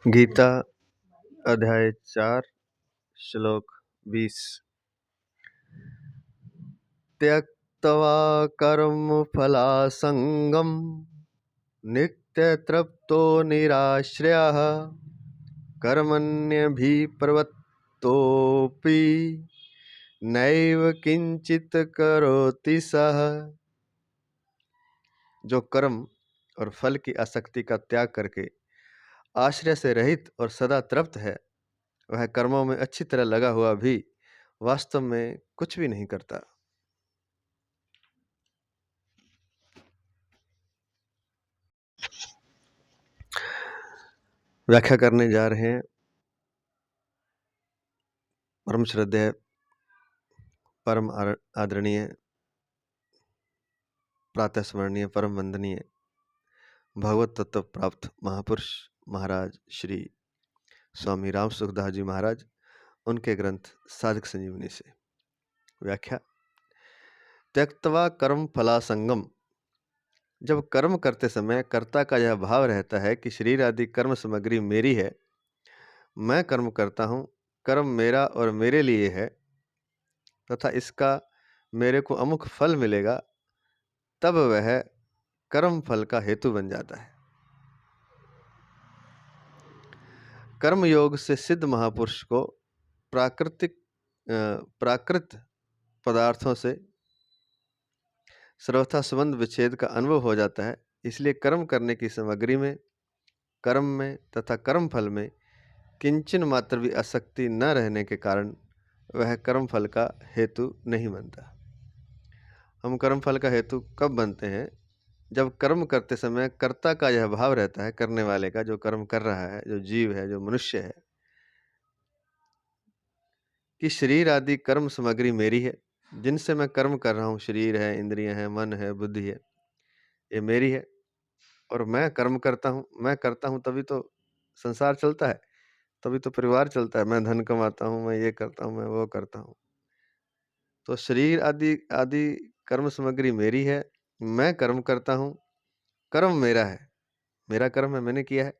गीता अध्याय 4 श्लोक 20। त्यक्त्वा कर्मफलासङ्गं नित्यतृप्तो निराश्रयः कर्मण्यभिप्रवृत्तोऽपि नैव किंचित करोति सः। जो कर्म और फल की आसक्ति का त्याग करके आश्रय से रहित और सदा तृप्त है, वह कर्मों में अच्छी तरह लगा हुआ भी वास्तव में कुछ भी नहीं करता। व्याख्या करने जा रहे हैं परम श्रद्धेय, परम आदरणीय, प्रातः स्मरणीय, परम वंदनीय भगवत तत्व प्राप्त महापुरुष महाराज श्री स्वामी राम सुखदास जी महाराज, उनके ग्रंथ साधक संजीवनी से। व्याख्या। त्यक्त्वा कर्म फलासंगम। जब कर्म करते समय कर्ता का यह भाव रहता है कि शरीर आदि कर्म सामग्री मेरी है, मैं कर्म करता हूँ, कर्म मेरा और मेरे लिए है तथा इसका मेरे को अमुक फल मिलेगा, तब वह कर्म फल का हेतु बन जाता है। कर्म योग से सिद्ध महापुरुष को प्राकृत पदार्थों से सर्वथा संबंध विच्छेद का अनुभव हो जाता है। इसलिए कर्म करने की सामग्री में, कर्म में तथा कर्म फल में किंचन मात्र भी आसक्ति न रहने के कारण वह कर्म फल का हेतु नहीं बनता। हम कर्म फल का हेतु कब बनते हैं? जब कर्म करते समय कर्ता का यह भाव रहता है, करने वाले का, जो कर्म कर रहा है, जो जीव है, जो मनुष्य है, कि शरीर आदि कर्म सामग्री मेरी है, जिनसे मैं कर्म कर रहा हूँ, शरीर है, इंद्रियां हैं, मन है, बुद्धि है, ये मेरी है और मैं कर्म करता हूँ। मैं करता हूँ तभी तो संसार चलता है, तभी तो परिवार चलता है। मैं धन कमाता हूँ, मैं ये करता हूँ, मैं वो करता हूँ। तो शरीर आदि आदि कर्म सामग्री मेरी है, मैं कर्म करता हूँ, कर्म मेरा है, मेरा कर्म है, मैंने किया है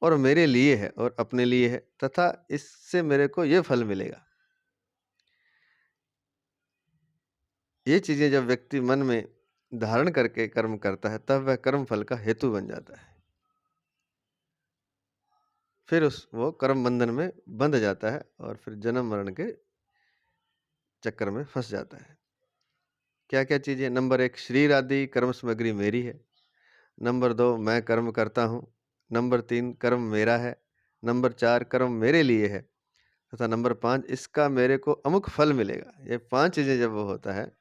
और मेरे लिए है और अपने लिए है तथा इससे मेरे को ये फल मिलेगा। ये चीजें जब व्यक्ति मन में धारण करके कर्म करता है, तब वह कर्म फल का हेतु बन जाता है। फिर वो कर्म बंधन में बंध जाता है और फिर जन्म मरण के चक्कर में फंस जाता है। क्या क्या चीजें? नंबर 1, शरीर आदि कर्म सामग्री मेरी है। नंबर 2, मैं कर्म करता हूँ। नंबर 3, कर्म मेरा है। नंबर 4, कर्म मेरे लिए है तथा नंबर 5, इसका मेरे को अमुक फल मिलेगा। ये 5 चीजें जब वो होता है,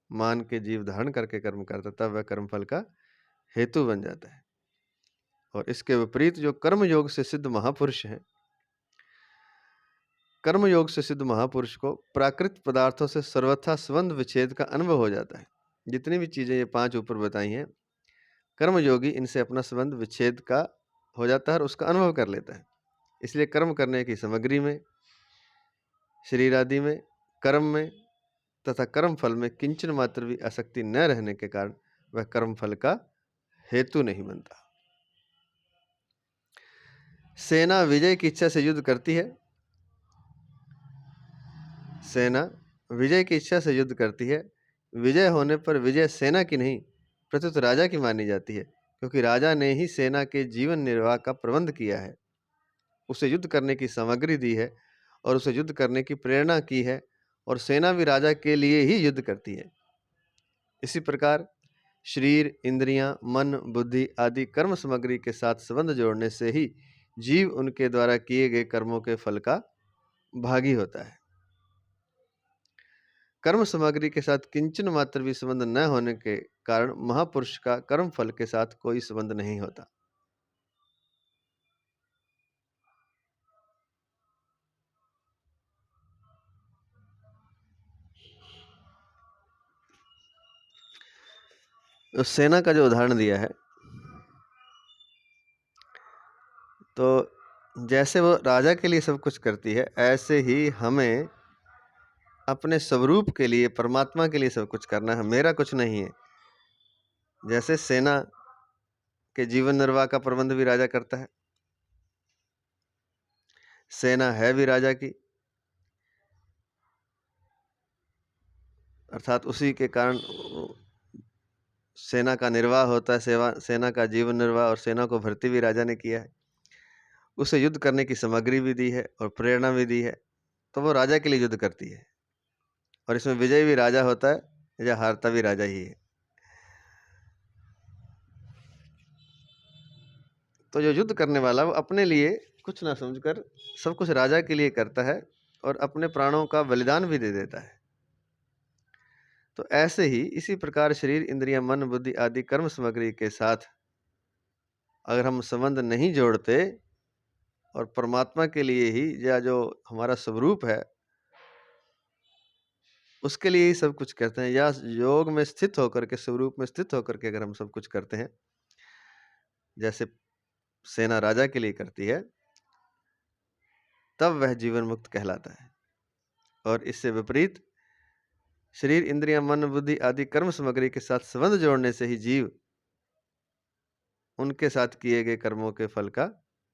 मान के जीव धारण करके कर्म करता, तब वह कर्म फल का हेतु बन जाता है। और इसके विपरीत जो कर्म योग से सिद्ध महापुरुष हैं, कर्म योग से सिद्ध महापुरुष को प्राकृत पदार्थों से सर्वथा संबंध विच्छेद का अनुभव हो जाता है। जितनी भी चीजें ये 5 ऊपर बताई हैं, कर्म योगी इनसे अपना संबंध विच्छेद का हो जाता है और उसका अनुभव कर लेता है। इसलिए कर्म करने की सामग्री में, शरीर आदि में, कर्म में तथा कर्म फल में किंचन मात्र भी आसक्ति न रहने के कारण वह कर्म फल का हेतु नहीं बनता। सेना विजय की इच्छा से युद्ध करती है। सेना विजय की इच्छा से युद्ध करती है। विजय होने पर विजय सेना की नहीं, प्रत्युत राजा की मानी जाती है, क्योंकि राजा ने ही सेना के जीवन निर्वाह का प्रबंध किया है, उसे युद्ध करने की सामग्री दी है और उसे युद्ध करने की प्रेरणा की है, और सेना भी राजा के लिए ही युद्ध करती है। इसी प्रकार शरीर, इंद्रियां, मन, बुद्धि आदि कर्म सामग्री के साथ संबंध जोड़ने से ही जीव उनके द्वारा किए गए कर्मों के फल का भागी होता है। कर्म सामग्री के साथ किंचन मात्र भी संबंध न होने के कारण महापुरुष का कर्म फल के साथ कोई संबंध नहीं होता। तो सेना का जो उदाहरण दिया है, तो जैसे वो राजा के लिए सब कुछ करती है, ऐसे ही हमें अपने स्वरूप के लिए, परमात्मा के लिए सब कुछ करना है। मेरा कुछ नहीं है। जैसे सेना के जीवन निर्वाह का प्रबंध भी राजा करता है, सेना है भी राजा की, अर्थात उसी के कारण सेना का निर्वाह होता है, सेना का जीवन निर्वाह, और सेना को भर्ती भी राजा ने किया है, उसे युद्ध करने की सामग्री भी दी है और प्रेरणा भी दी है, तो वो राजा के लिए युद्ध करती है। और इसमें विजय भी राजा होता है या हारता भी राजा ही है। तो जो युद्ध करने वाला वो अपने लिए कुछ ना समझकर सब कुछ राजा के लिए करता है और अपने प्राणों का बलिदान भी दे देता है। तो ऐसे ही इसी प्रकार शरीर, इंद्रियां, मन, बुद्धि आदि कर्म सामग्री के साथ अगर हम संबंध नहीं जोड़ते और परमात्मा के लिए ही, या जो हमारा स्वरूप है उसके लिए ही सब कुछ करते हैं, या योग में स्थित होकर के, स्वरूप में स्थित होकर के अगर हम सब कुछ करते हैं, जैसे सेना राजा के लिए करती है, तब वह जीवन मुक्त कहलाता है। और इससे विपरीत शरीर, इंद्रियां, मन, बुद्धि आदि कर्म सामग्री के साथ संबंध जोड़ने से ही जीव उनके साथ किए गए कर्मों के फल का,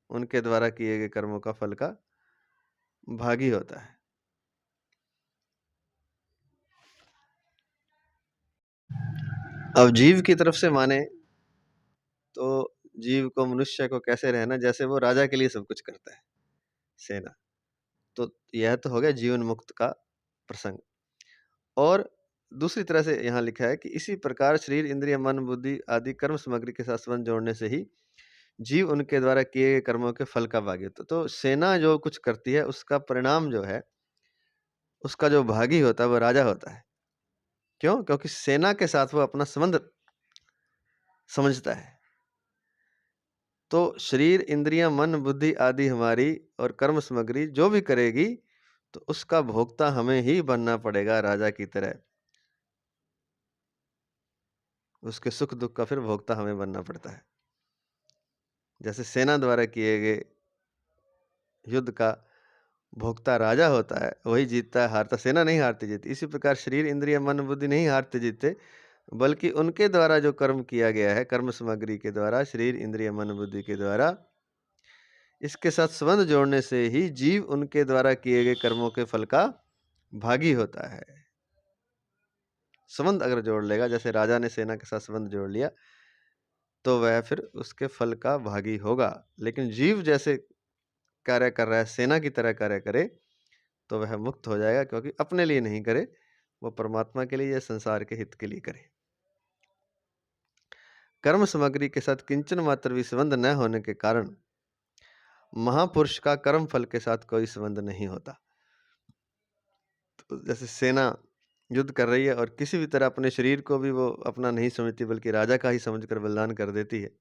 उनके द्वारा किए गए कर्मों का फल का भागी होता है। अब जीव की तरफ से माने तो जीव को, मनुष्य को कैसे रहना, जैसे वो राजा के लिए सब कुछ करता है, सेना। तो यह तो हो गया जीवन मुक्त का प्रसंग। और दूसरी तरह से यहाँ लिखा है कि इसी प्रकार शरीर, इंद्रिय, मन, बुद्धि आदि कर्म सामग्री के साथ संबंध जोड़ने से ही जीव उनके द्वारा किए गए कर्मों के फल का भागी होता है। तो सेना जो कुछ करती है उसका परिणाम जो है, उसका जो भागी होता है वो राजा होता है। क्यों? क्योंकि सेना के साथ वो अपना संबंध समझता है। तो शरीर, इंद्रियां, मन, बुद्धि आदि हमारी और कर्म सामग्री जो भी करेगी तो उसका भोक्ता हमें ही बनना पड़ेगा, राजा की तरह। उसके सुख दुख का फिर भोक्ता हमें बनना पड़ता है। जैसे सेना द्वारा किए गए युद्ध का भोक्ता राजा होता है, वही जीतता है, हारता सेना नहीं हारती जीती। इसी प्रकार शरीर, इंद्रिय, मन, बुद्धि नहीं हारते जीतते, बल्कि उनके द्वारा जो कर्म किया गया है, कर्म सामग्री के द्वारा, शरीर, इंद्रिय, मन, बुद्धि के द्वारा, इसके साथ संबंध जोड़ने से ही जीव उनके द्वारा किए गए कर्मों के फल का भागी होता है। संबंध अगर जोड़ लेगा, जैसे राजा ने सेना के साथ संबंध जोड़ लिया, तो वह फिर उसके फल का भागी होगा। लेकिन जीव जैसे कार्य कर रहा है, सेना की तरह कार्य करे, तो वह मुक्त हो जाएगा, क्योंकि अपने लिए नहीं करे, वो परमात्मा के लिए या संसार के हित के लिए करे। कर्म सामग्री के साथ किंचन मात्र भी संबंध न होने के कारण महापुरुष का कर्म फल के साथ कोई संबंध नहीं होता। तो जैसे सेना युद्ध कर रही है और किसी भी तरह अपने शरीर को भी वो अपना नहीं समझती, बल्कि राजा का ही समझकर बलिदान कर देती है,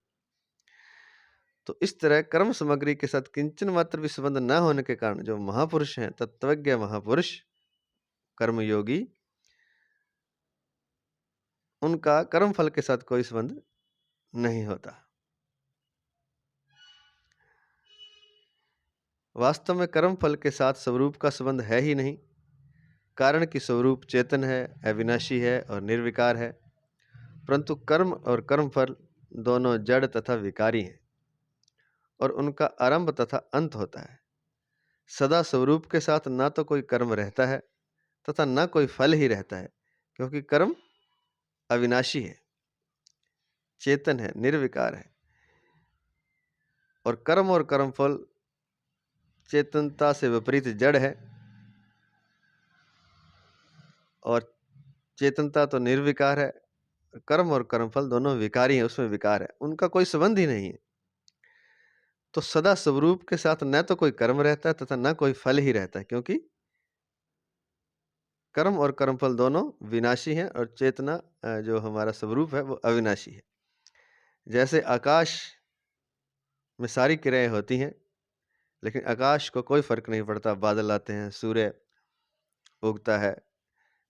तो इस तरह कर्म सामग्री के साथ किंचन मात्र भी संबंध न होने के कारण जो महापुरुष हैं, तत्वज्ञ महापुरुष, कर्मयोगी, उनका कर्म फल के साथ कोई संबंध नहीं होता। वास्तव में कर्म फल के साथ स्वरूप का संबंध है ही नहीं, कारण कि स्वरूप चेतन है, अविनाशी है और निर्विकार है, परंतु कर्म और कर्मफल दोनों जड़ तथा विकारी हैं और उनका आरंभ तथा अंत होता है। सदा स्वरूप के साथ ना तो कोई कर्म रहता है तथा ना कोई फल ही रहता है, क्योंकि कर्म अविनाशी है, चेतन है, निर्विकार है, और कर्म और कर्मफल चेतनता से विपरीत जड़ है, और चेतनता तो निर्विकार है। कर्म और कर्मफल दोनों विकारी हैं, उसमें विकार है, उनका कोई संबंध ही नहीं है। तो सदा स्वरूप के साथ न तो कोई कर्म रहता है तथा न कोई फल ही रहता है, क्योंकि कर्म और कर्मफल दोनों विनाशी हैं और चेतना जो हमारा स्वरूप है वो अविनाशी है। जैसे आकाश में सारी क्रियाएं होती हैं, लेकिन आकाश को कोई फर्क नहीं पड़ता, बादल आते हैं, सूर्य उगता है,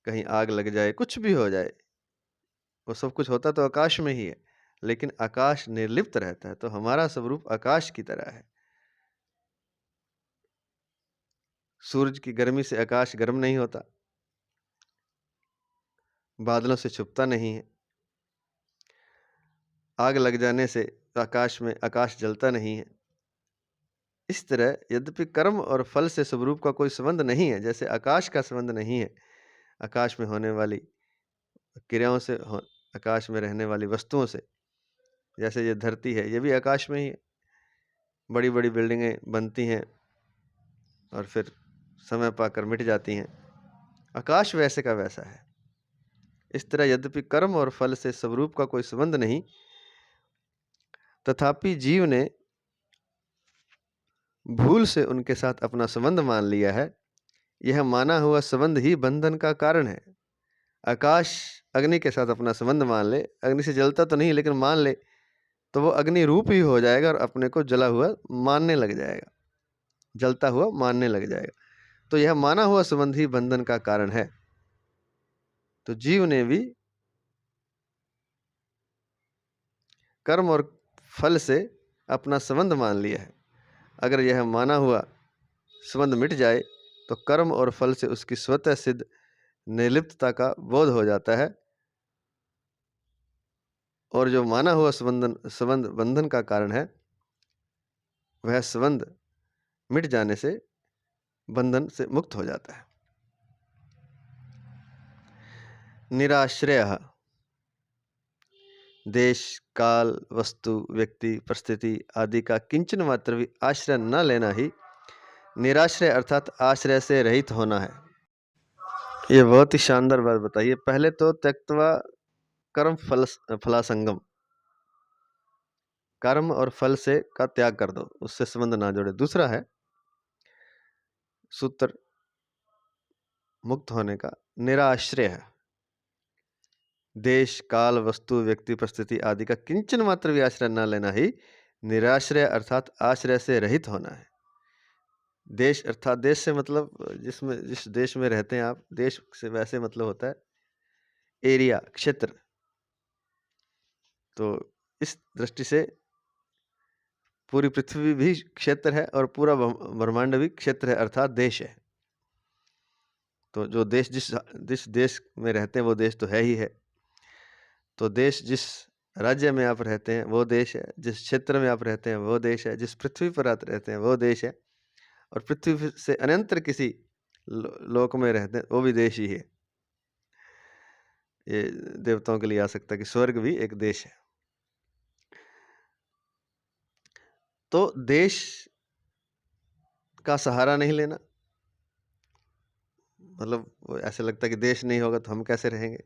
कहीं आग लग जाए, कुछ भी हो जाए, वो सब कुछ होता तो आकाश में ही है, लेकिन आकाश निर्लिप्त रहता है। तो हमारा स्वरूप आकाश की तरह है। सूरज की गर्मी से आकाश गर्म नहीं होता, बादलों से छुपता नहीं है, आग लग जाने से आकाश जलता नहीं है। इस तरह यद्यपि कर्म और फल से स्वरूप का कोई संबंध नहीं है, जैसे आकाश का संबंध नहीं है, आकाश में होने वाली क्रियाओं से, आकाश में रहने वाली वस्तुओं से, जैसे ये धरती है, ये भी आकाश में ही है। बड़ी बड़ी बिल्डिंगें बनती हैं और फिर समय पाकर मिट जाती हैं, आकाश वैसे का वैसा है। इस तरह यद्यपि कर्म और फल से स्वरूप का कोई संबंध नहीं, तथापि जीव ने भूल से उनके साथ अपना संबंध मान लिया है। यह माना हुआ संबंध ही बंधन का कारण है। आकाश अग्नि के साथ अपना संबंध मान ले, अग्नि से जलता तो नहीं लेकिन मान ले, तो वो अग्नि रूप ही हो जाएगा और अपने को जला हुआ मानने लग जाएगा, जलता हुआ मानने लग जाएगा। तो यह माना हुआ संबंध ही बंधन का कारण है। तो जीव ने भी कर्म और फल से अपना संबंध मान लिया है। अगर यह माना हुआ संबंध मिट जाए तो कर्म और फल से उसकी स्वतः सिद्ध निर्लिप्तता का बोध हो जाता है, और जो माना हुआ संबंध बंधन का कारण है, वह संबंध मिट जाने से बंधन से मुक्त हो जाता है। निराश्रयः देश काल वस्तु व्यक्ति परिस्थिति आदि का किंचन मात्र भी आश्रय न लेना ही निराश्रय अर्थात आश्रय से रहित होना है। ये बहुत ही शानदार बात बताइए। पहले तो त्यक्त्वा कर्म फलासंगम, कर्म और फल से का त्याग कर दो, उससे संबंध ना जोड़े। दूसरा है सूत्र मुक्त होने का, निराश्रय है देश काल वस्तु व्यक्ति परिस्थिति आदि का किंचन मात्र भी आश्रय न लेना ही निराश्रय अर्थात आश्रय से रहित होना है। देश अर्थात देश से मतलब जिस देश में रहते हैं आप, देश से वैसे मतलब होता है एरिया, क्षेत्र। तो इस दृष्टि से पूरी पृथ्वी भी क्षेत्र है और पूरा ब्रह्मांड भी क्षेत्र है, अर्थात देश है। तो जो देश जिस देश में रहते हैं वो देश तो है ही है। तो देश जिस राज्य में आप रहते हैं वो देश है, जिस क्षेत्र में आप रहते हैं वो देश है, जिस पृथ्वी पर आप रहते हैं वो देश है, और पृथ्वी से अनंतर किसी लोक में रहते हैं वो भी देश ही है। ये देवताओं के लिए आ सकता है कि स्वर्ग भी एक देश है। तो देश का सहारा नहीं लेना, मतलब ऐसे लगता है कि देश नहीं होगा तो हम कैसे रहेंगे।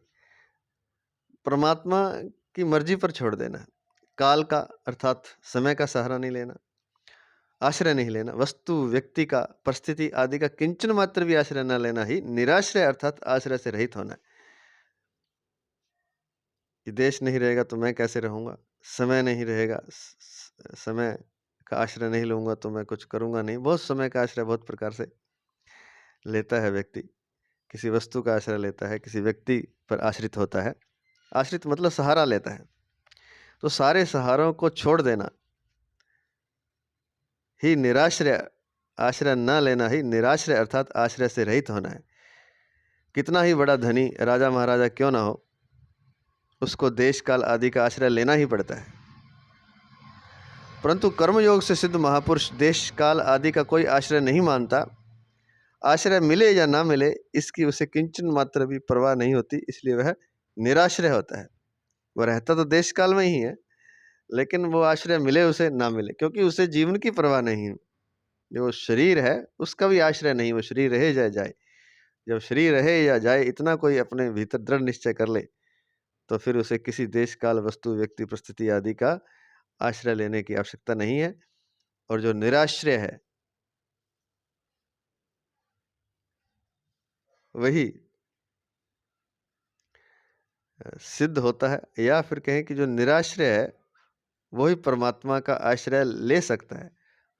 परमात्मा की मर्जी पर छोड़ देना। काल का अर्थात समय का सहारा नहीं लेना, आश्रय नहीं लेना। वस्तु व्यक्ति का परिस्थिति आदि का किंचन मात्र भी आश्रय न लेना ही निराश्रय अर्थात आश्रय से रहित होना है। कि देश नहीं रहेगा तो मैं कैसे रहूंगा, समय नहीं रहेगा, समय का आश्रय नहीं लूंगा तो मैं कुछ करूंगा नहीं। बहुत समय का आश्रय बहुत प्रकार से लेता है व्यक्ति, किसी वस्तु का आश्रय लेता है, किसी व्यक्ति पर आश्रित होता है। आश्रित मतलब सहारा लेता है। तो सारे सहारों को छोड़ देना ही निराश्रय, आश्रय न लेना ही निराश्रय अर्थात आश्रय से रहित होना है। कितना ही बड़ा धनी राजा महाराजा क्यों ना हो, उसको देश काल आदि का आश्रय लेना ही पड़ता है। परंतु कर्मयोग से सिद्ध महापुरुष देश काल आदि का कोई आश्रय नहीं मानता। आश्रय मिले या ना मिले इसकी उसे किंचन मात्र भी परवाह नहीं होती, इसलिए वह निराश्रय होता है। वह रहता तो देश काल में ही है, लेकिन वो आश्रय मिले उसे ना मिले, क्योंकि उसे जीवन की परवाह नहीं है। जो शरीर है उसका भी आश्रय नहीं, वो शरीर रहे या जाए। जब शरीर रहे या जाए इतना कोई अपने भीतर दृढ़ निश्चय कर ले, तो फिर उसे किसी देश काल वस्तु व्यक्ति परिस्थिति आदि का आश्रय लेने की आवश्यकता नहीं है। और जो निराश्रय है वही सिद्ध होता है, या फिर कहें कि जो निराश्रय है वही परमात्मा का आश्रय ले सकता है।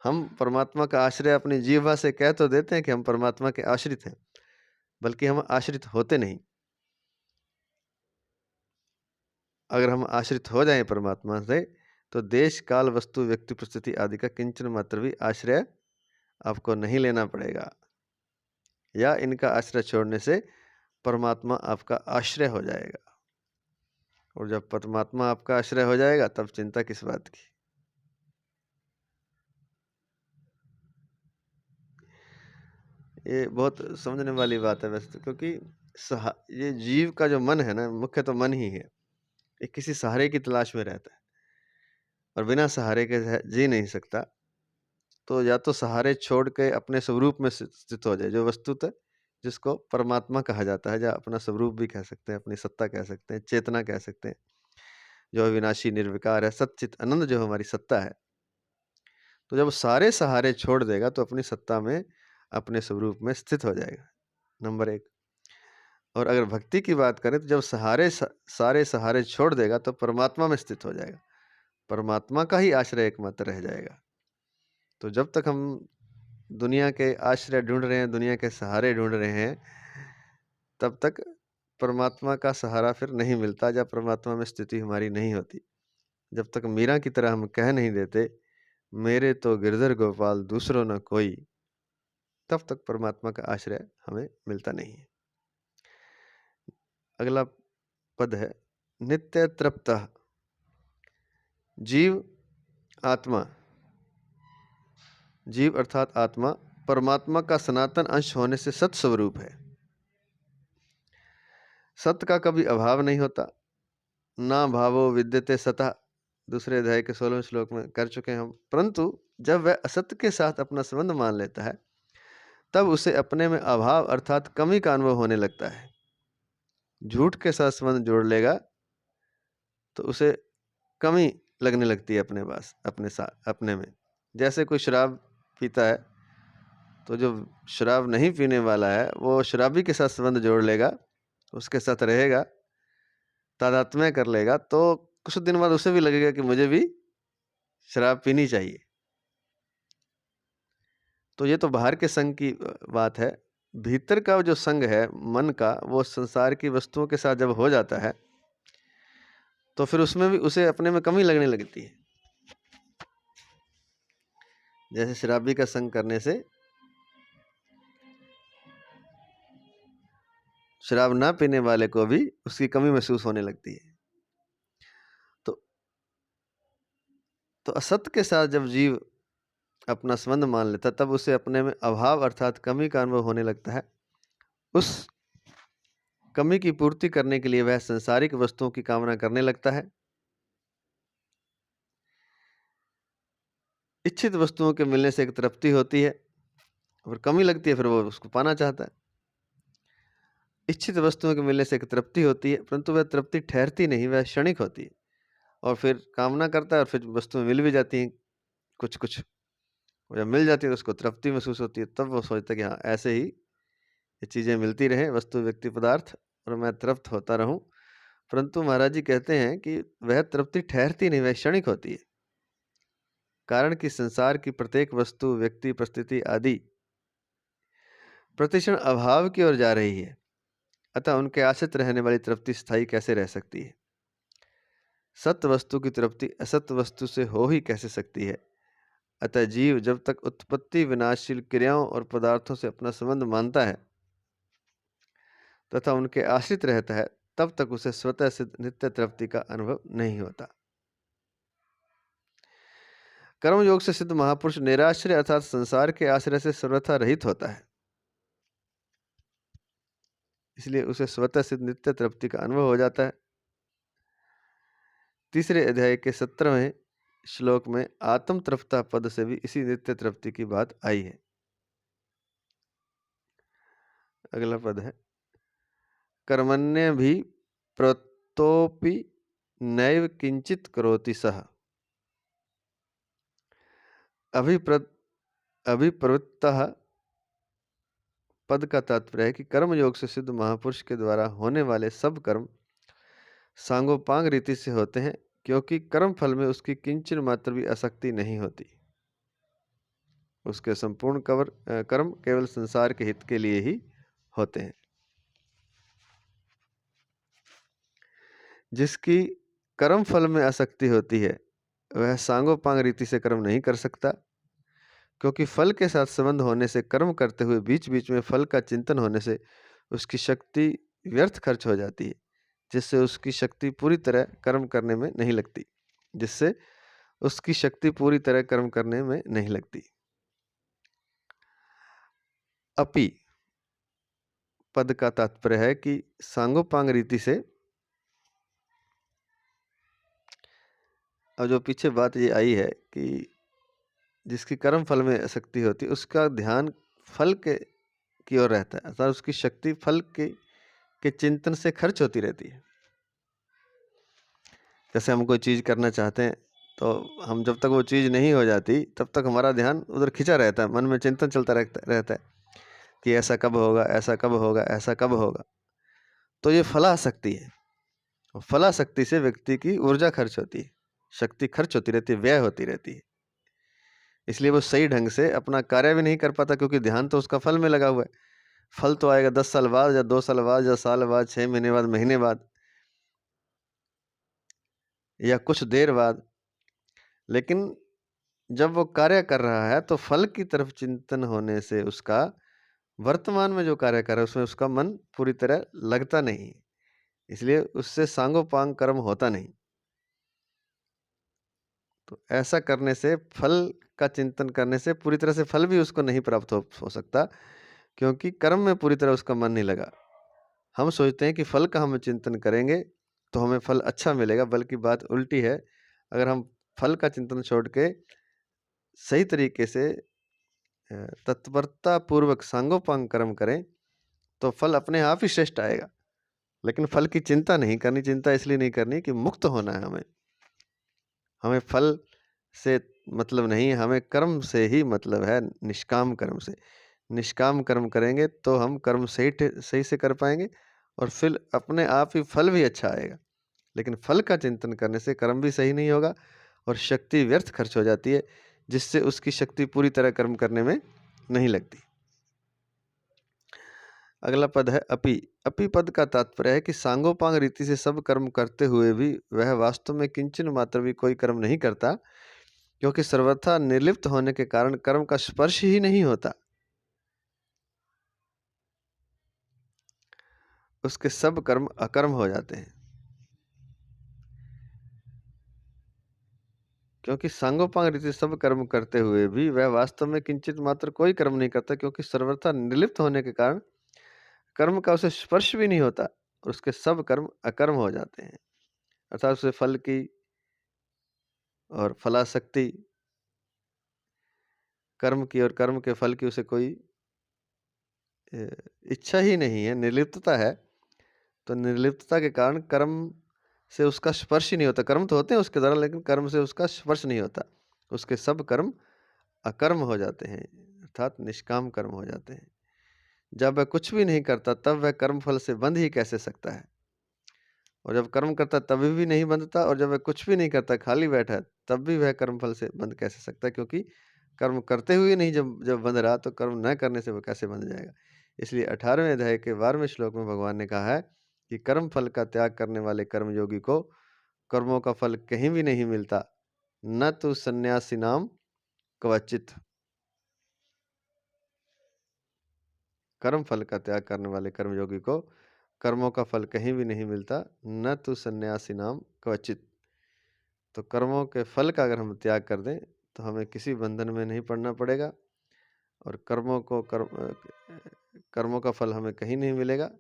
हम परमात्मा का आश्रय अपनी जीवा से कह तो देते हैं कि हम परमात्मा के आश्रित हैं, बल्कि हम आश्रित होते नहीं। अगर हम आश्रित हो जाएं परमात्मा से, तो देश काल वस्तु व्यक्ति परिस्थिति आदि का किंचन मात्र भी आश्रय आपको नहीं लेना पड़ेगा, या इनका आश्रय छोड़ने से परमात्मा आपका आश्रय हो जाएगा। और जब परमात्मा आपका आश्रय हो जाएगा तब चिंता किस बात की। ये बहुत समझने वाली बात है वैसे तो, क्योंकि ये जीव का जो मन है ना, मुख्य तो मन ही है। ये किसी सहारे की तलाश में रहता है और बिना सहारे के जी नहीं सकता। तो या तो सहारे छोड़ के अपने स्वरूप में स्थित हो जाए, जो वस्तुतः जिसको परमात्मा कहा जाता है, या अपना स्वरूप भी कह सकते हैं, अपनी सत्ता कह सकते हैं, चेतना कह सकते हैं, जो अविनाशी निर्विकार है, सच्चित आनंद जो हमारी सत्ता है। तो जब सारे सहारे छोड़ देगा तो अपनी सत्ता में, अपने स्वरूप में स्थित हो जाएगा, नंबर 1। और अगर भक्ति की बात करें तो जब सारे सहारे छोड़ देगा तो परमात्मा में स्थित हो जाएगा, परमात्मा का ही आश्रय एकमात्र रह जाएगा। तो जब तक हम दुनिया के आश्रय ढूंढ रहे हैं, दुनिया के सहारे ढूंढ रहे हैं, तब तक परमात्मा का सहारा फिर नहीं मिलता, जब परमात्मा में स्थिति हमारी नहीं होती। जब तक मीरा की तरह हम कह नहीं देते, मेरे तो गिरधर गोपाल दूसरों न कोई, तब तक परमात्मा का आश्रय हमें मिलता नहीं है। अगला पद है नित्य तृप्तः। जीव आत्मा, जीव अर्थात आत्मा परमात्मा का सनातन अंश होने से सत स्वरूप है। सत्य का कभी अभाव नहीं होता। ना भावो विद्यते सतः, दूसरे अध्याय के 16वें श्लोक में कर चुके हैं हम। परंतु जब वह असत्य के साथ अपना संबंध मान लेता है, तब उसे अपने में अभाव अर्थात कमी का अनुभव होने लगता है। झूठ के साथ संबंध जोड़ लेगा तो उसे कमी लगने लगती है अपने पास, अपने साथ, अपने में। जैसे कोई शराब पीता है तो जो शराब नहीं पीने वाला है वो शराबी के साथ संबंध जोड़ लेगा, उसके साथ रहेगा, तादात्म्य कर लेगा, तो कुछ दिन बाद उसे भी लगेगा कि मुझे भी शराब पीनी चाहिए। तो ये तो बाहर के संग की बात है। भीतर का जो संग है मन का, वो संसार की वस्तुओं के साथ जब हो जाता है तो फिर उसमें भी उसे अपने में कमी लगने लगती है। जैसे शराबी का संग करने से शराब ना पीने वाले को भी उसकी कमी महसूस होने लगती है। तो असत्य के साथ जब जीव अपना संबंध मान लेता, तब उसे अपने में अभाव अर्थात कमी का अनुभव होने लगता है। उस कमी की पूर्ति करने के लिए वह सांसारिक वस्तुओं की कामना करने लगता है। इच्छित वस्तुओं के मिलने से एक तृप्ति होती है और कमी लगती है, फिर वो उसको पाना चाहता है। इच्छित वस्तुओं के मिलने से एक तृप्ति होती है, परंतु वह तृप्ति ठहरती नहीं, वह क्षणिक होती है। और फिर कामना करता है और फिर वस्तुएं मिल भी जाती हैं कुछ कुछ, जब मिल जाती है तो उसको तृप्ति महसूस होती है। तब वो सोचता है कि हाँ, ऐसे ही ये चीज़ें मिलती रहें, वस्तु व्यक्ति पदार्थ, और मैं तृप्त होता रहूं। परंतु महाराज जी कहते हैं कि वह तृप्ति ठहरती नहीं, वह क्षणिक होती है। कारण कि संसार की प्रत्येक वस्तु, व्यक्ति, परिस्थिति आदि प्रतिक्षण अभाव की ओर जा रही है, अतः उनके आश्रित रहने वाली तृप्ति स्थायी कैसे रह सकती है। सत्य वस्तु की तृप्ति असत्य वस्तु से हो ही कैसे सकती है। अतः जीव जब तक उत्पत्ति विनाशशील क्रियाओं और पदार्थों से अपना संबंध मानता है तथा उनके आश्रित रहता है, तब तक उसे स्वतः सिद्ध नित्य तृप्ति का अनुभव नहीं होता। कर्म योग से सिद्ध महापुरुष निराश्रय अर्थात संसार के आश्रय से सर्वथा रहित होता है, इसलिए उसे स्वतः सिद्ध नित्य तृप्ति का अनुभव हो जाता है। तीसरे अध्याय के 17वें श्लोक में आत्म तृप्ता पद से भी इसी नित्य तृप्ति की बात आई है। अगला पद है कर्मण्य भी प्रतोपि नैव किंचित करोति सह। अभिप्रवृत्तः पद का तात्पर्य है कि कर्म योग से सिद्ध महापुरुष के द्वारा होने वाले सब कर्म सांगोपांग रीति से होते हैं, क्योंकि कर्म फल में उसकी किंचन मात्र भी आसक्ति नहीं होती। उसके संपूर्ण कर्म केवल संसार के हित के लिए ही होते हैं। जिसकी कर्म फल में आसक्ति होती है वह सांगोपांग रीति से कर्म नहीं कर सकता, क्योंकि फल के साथ संबंध होने से कर्म करते हुए बीच बीच में फल का चिंतन होने से उसकी शक्ति व्यर्थ खर्च हो जाती है, जिससे उसकी शक्ति पूरी तरह कर्म करने में नहीं लगती अपि पद का तात्पर्य है कि सांगोपांग रीति से, और जो पीछे बात ये आई है कि जिसकी कर्म फल में आसक्ति होती है उसका ध्यान फल के की ओर रहता है, अर्थात उसकी शक्ति फल के चिंतन से खर्च होती रहती है। जैसे हम कोई चीज़ करना चाहते हैं तो हम जब तक वो चीज़ नहीं हो जाती तब तक हमारा ध्यान उधर खिंचा रहता है, मन में चिंतन चलता रहता है कि ऐसा कब होगा, ऐसा कब होगा, ऐसा कब होगा। तो ये फलासक्ति है। और फलासक्ति से व्यक्ति की ऊर्जा खर्च होती है, शक्ति खर्च होती रहती है, व्यय होती रहती है। इसलिए वो सही ढंग से अपना कार्य भी नहीं कर पाता, क्योंकि ध्यान तो उसका फल में लगा हुआ है। फल तो आएगा 10 साल बाद या 2 साल बाद या साल बाद, 6 महीने बाद, महीने बाद, या कुछ देर बाद। लेकिन जब वो कार्य कर रहा है तो फल की तरफ चिंतन होने से उसका वर्तमान में जो कार्य कर रहा है उसमें उसका मन पूरी तरह लगता नहीं, इसलिए उससे सांगोपांग कर्म होता नहीं। तो ऐसा करने से, फल का चिंतन करने से पूरी तरह से फल भी उसको नहीं प्राप्त हो सकता, क्योंकि कर्म में पूरी तरह उसका मन नहीं लगा। हम सोचते हैं कि फल का हम चिंतन करेंगे तो हमें फल अच्छा मिलेगा, बल्कि बात उल्टी है। अगर हम फल का चिंतन छोड़ के सही तरीके से तत्परता पूर्वक सांगोपांग कर्म करें तो फल अपने आप ही श्रेष्ठ आएगा। लेकिन फल की चिंता नहीं करनी। चिंता इसलिए नहीं करनी कि मुक्त होना है हमें फल से मतलब नहीं है, हमें कर्म से ही मतलब है, निष्काम कर्म से। निष्काम कर्म करेंगे तो हम कर्म सही से कर पाएंगे और फिर अपने आप ही फल भी अच्छा आएगा। लेकिन फल का चिंतन करने से कर्म भी सही नहीं होगा और शक्ति व्यर्थ खर्च हो जाती है, जिससे उसकी शक्ति पूरी तरह कर्म करने में नहीं लगती। अगला पद है अपि। अपि पद का तात्पर्य है कि सांगोपांग रीति से सब कर्म करते हुए भी वह वास्तव में किंचन मात्र भी कोई कर्म नहीं करता, क्योंकि सर्वथा निर्लिप्त होने के कारण कर्म का स्पर्श ही नहीं होता। उसके सब कर्म अकर्म हो जाते हैं, क्योंकि सांगोपांग रीति से सब कर्म करते हुए भी वह वास्तव में किंचित मात्र कोई कर्म नहीं करता, क्योंकि सर्वथा निर्लिप्त होने के कारण कर्म का उसे स्पर्श भी नहीं होता और उसके सब कर्म अकर्म हो जाते हैं। अर्थात उसे फल की और फलासक्ति, कर्म की और कर्म के फल की उसे कोई इच्छा ही नहीं है, निर्लिप्तता है। तो निर्लिप्तता के कारण कर्म से उसका स्पर्श ही नहीं होता। कर्म तो होते हैं उसके द्वारा, लेकिन कर्म से उसका स्पर्श नहीं होता। उसके सब कर्म अकर्म हो जाते हैं, अर्थात निष्काम कर्म हो जाते हैं। जब वह कुछ भी नहीं करता तब वह कर्म फल से बंध ही कैसे सकता है, और जब कर्म करता तभी भी नहीं बंधता, और जब वह कुछ भी नहीं करता खाली बैठा है तब भी वह कर्म फल से बंध कैसे सकता है, क्योंकि कर्म करते हुए नहीं जब जब बंध रहा तो कर्म न करने से वह कैसे बंध जाएगा। इसलिए 18वें अध्याय के 12वें श्लोक में भगवान ने कहा है कि कर्म फल का त्याग करने वाले कर्मयोगी को कर्मों का फल कहीं भी नहीं मिलता, न तो सन्यासी नाम क्वचित। कर्म फल का त्याग करने वाले कर्मयोगी को कर्मों का फल कहीं भी नहीं मिलता, न तो सन्यासी नाम क्वचित। तो कर्मों के फल का अगर हम त्याग कर दें तो हमें किसी बंधन में नहीं पड़ना पड़ेगा, और कर्मों का फल हमें कहीं नहीं मिलेगा,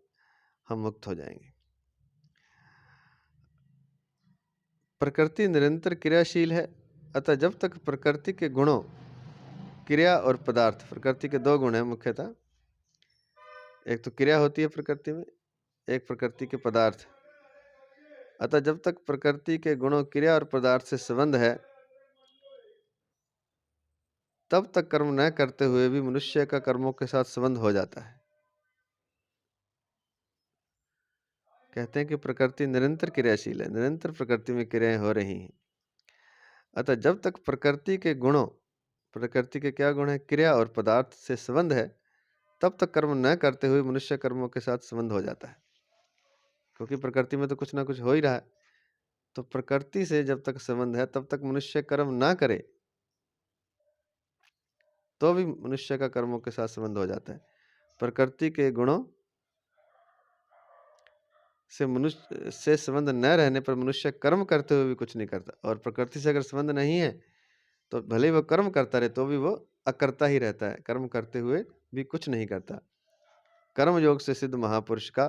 हम मुक्त हो जाएंगे। प्रकृति निरंतर क्रियाशील है, अतः जब तक प्रकृति के गुणों, क्रिया और पदार्थ, प्रकृति के दो गुण हैं मुख्यतः, एक तो क्रिया होती है प्रकृति में, एक प्रकृति के पदार्थ। अतः जब तक प्रकृति के गुणों, क्रिया और पदार्थ से संबंध है तब तक कर्म न करते हुए भी मनुष्य का कर्मों के साथ संबंध हो जाता है। कहते हैं कि प्रकृति निरंतर क्रियाशील है, निरंतर प्रकृति में क्रियाएं हो रही हैं। अतः जब तक प्रकृति के गुणों, प्रकृति के क्या गुण है, क्रिया और पदार्थ से संबंध है, तब तक कर्म न करते हुए मनुष्य कर्मों के साथ संबंध हो जाता है, क्योंकि प्रकृति में तो कुछ ना कुछ हो ही रहा है। तो प्रकृति से जब तक संबंध है तब तक मनुष्य कर्म ना करे तो भी मनुष्य का कर्मों के साथ संबंध हो जाता है। प्रकृति के गुणों से मनुष्य से संबंध न रहने पर मनुष्य कर्म करते हुए भी कुछ नहीं करता, और प्रकृति से अगर संबंध नहीं है तो भले ही वो कर्म करता रहे तो भी वो अकर्ता ही रहता है, कर्म करते हुए भी कुछ नहीं करता। कर्मयोग से सिद्ध महापुरुष का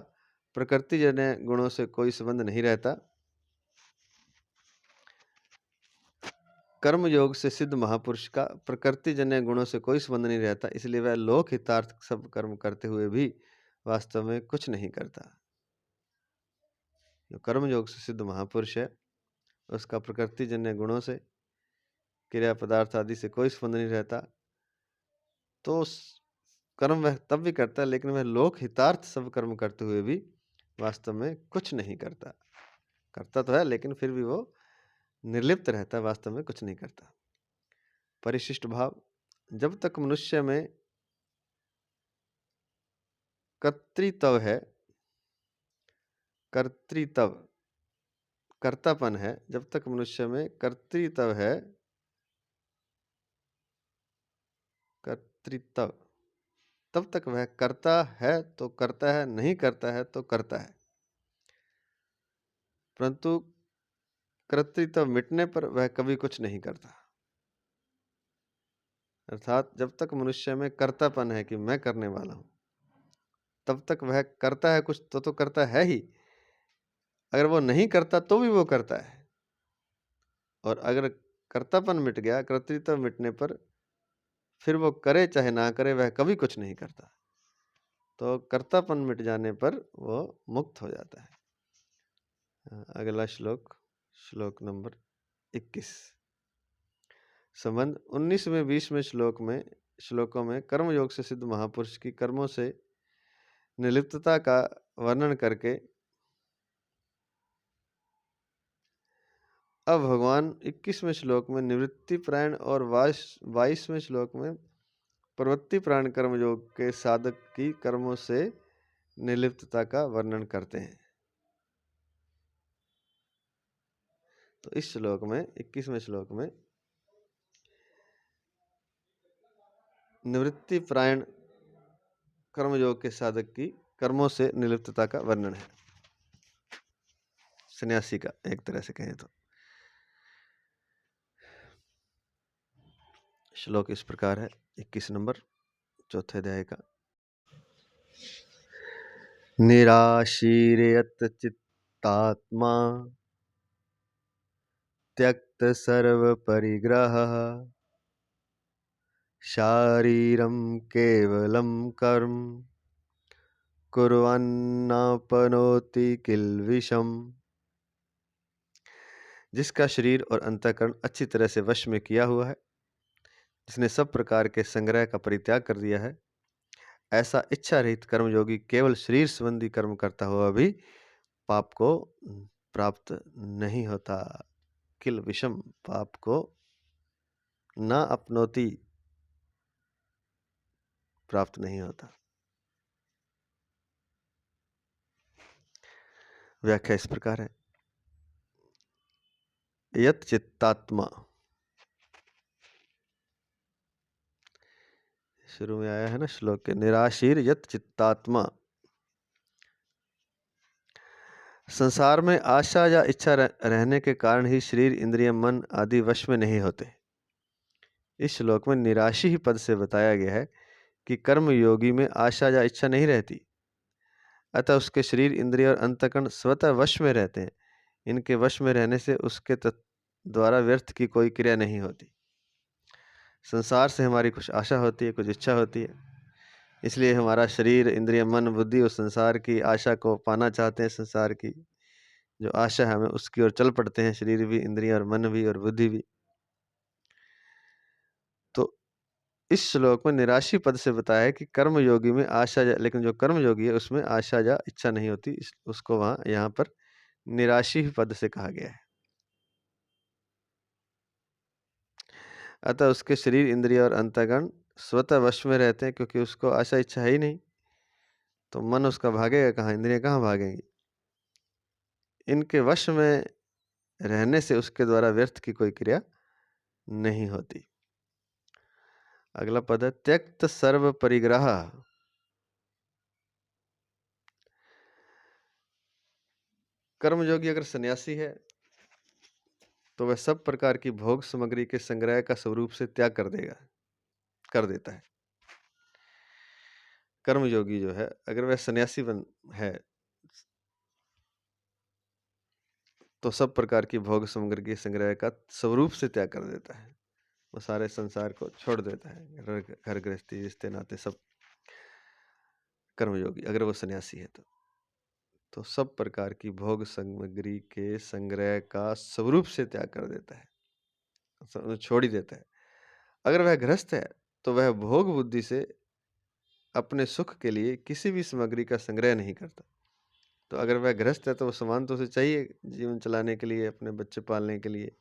प्रकृतिजन्य गुणों से कोई संबंध नहीं रहता। कर्मयोग से सिद्ध महापुरुष का प्रकृतिजन्य गुणों से कोई संबंध नहीं रहता, इसलिए वह लोक हितार्थ सब कर्म करते हुए भी वास्तव में कुछ नहीं करता। जो कर्मयोग से सिद्ध महापुरुष है उसका प्रकृतिजन्य गुणों से, क्रिया पदार्थ आदि से कोई संबंध नहीं रहता, तो कर्म वह तब भी करता है, लेकिन वह लोक हितार्थ सब कर्म करते हुए भी वास्तव में कुछ नहीं करता। करता तो है लेकिन फिर भी वो निर्लिप्त रहता है, वास्तव में कुछ नहीं करता। परिशिष्ट भाव, जब तक मनुष्य में कर्तृत्व है, कर्तृत्व कर्तापन है, जब तक मनुष्य में कर्तृत्व है, कर्तृत्व, तब तक वह करता है तो करता है, नहीं करता है तो करता है। परंतु कर्तृत्व मिटने पर वह कभी कुछ नहीं करता। अर्थात जब तक मनुष्य में कर्तापन है कि मैं करने वाला हूं, तब तक वह करता है कुछ तो करता है ही। अगर वो नहीं करता तो भी वो करता है, और अगर कर्तापन मिट गया, कर्तृत्व मिटने पर फिर वो करे चाहे ना करे, वह कभी कुछ नहीं करता। तो कर्तापन मिट जाने पर वो मुक्त हो जाता है। अगला श्लोक, श्लोक नंबर 21। संबंध 19वें 20वें श्लोकों में कर्मयोग से सिद्ध महापुरुष की कर्मों से निर्लिप्तता का वर्णन करके अब भगवान 21वें श्लोक में निवृत्ति प्राण और 22वें श्लोक में प्रवृत्ति प्राण कर्मयोग के साधक की कर्मों से निर्लिप्तता का वर्णन करते हैं। तो इस श्लोक में 21वें श्लोक में निवृत्ति प्राण कर्मयोग के साधक की कर्मों से निर्लिप्तता का वर्णन है, सन्यासी का एक तरह से कहें तो। श्लोक इस प्रकार है, 21 नंबर 4 अध्याय का। निराशीर्यत चित्तात्मा त्यक्त सर्व परिग्रह शारीरम केवलम कर्म कुर्वन्नापनोति किल्बिषम्। जिसका शरीर और अंतःकरण अच्छी तरह से वश में किया हुआ है, जिसने सब प्रकार के संग्रह का परित्याग कर दिया है, ऐसा इच्छा रहित कर्मयोगी केवल शरीर संबंधी कर्म करता हुआ भी पाप को प्राप्त नहीं होता। किल विषम, पाप को ना अपनोति, प्राप्त नहीं होता। व्याख्या इस प्रकार है, यत चित्तात्मा, शुरू में आया है ना श्लोक के, निराशीर यत चित्तात्मा। संसार में आशा या इच्छा रहने के कारण ही शरीर, इंद्रिय, मन आदि वश में नहीं होते। इस श्लोक में निराशी ही पद से बताया गया है कि कर्म योगी में आशा या इच्छा नहीं रहती, अतः उसके शरीर, इंद्रिय और अंतःकरण स्वतः वश में रहते हैं। इनके वश में रहने से उसके द्वारा व्यर्थ की कोई क्रिया नहीं होती। संसार से हमारी कुछ आशा होती है, कुछ इच्छा होती है, इसलिए हमारा शरीर, इंद्रिय, मन, बुद्धि उस संसार की आशा को पाना चाहते हैं। संसार की जो आशा है हमें उसकी ओर चल पड़ते हैं, शरीर भी, इंद्रिय और मन भी और बुद्धि भी। तो इस श्लोक में निराशी पद से बताया है कि कर्म योगी में आशा, लेकिन जो कर्म योगी है उसमें आशा या इच्छा नहीं होती, उसको यहाँ पर निराशी पद से कहा गया है। अतः उसके शरीर, इंद्रिय और अंतःकरण स्वतः वश में रहते हैं, क्योंकि उसको आशा इच्छा है ही नहीं, तो मन उसका भागेगा कहाँ, इंद्रियां कहाँ भागेंगी। इनके वश में रहने से उसके द्वारा व्यर्थ की कोई क्रिया नहीं होती। अगला पद है त्यक्त सर्व परिग्रह। कर्मयोगी अगर सन्यासी है तो वह सब प्रकार की भोग सामग्री के संग्रह का स्वरूप से त्याग कर देता है। कर्मयोगी जो है, अगर वह सन्यासी है तो सब प्रकार की भोग सामग्री के संग्रह का स्वरूप से त्याग कर देता है। वो सारे संसार को छोड़ देता है, घर गृहस्थी, रिश्ते नाते सब। कर्मयोगी अगर वो सन्यासी है तो सब प्रकार की भोग सामग्री के संग्रह का स्वरूप से त्याग कर देता है, छोड़ ही देता है। अगर वह गृहस्थ है तो वह भोग बुद्धि से अपने सुख के लिए किसी भी सामग्री का संग्रह नहीं करता। तो अगर वह गृहस्थ है तो वो सामान तो उसे चाहिए जीवन चलाने के लिए, अपने बच्चे पालने के लिए,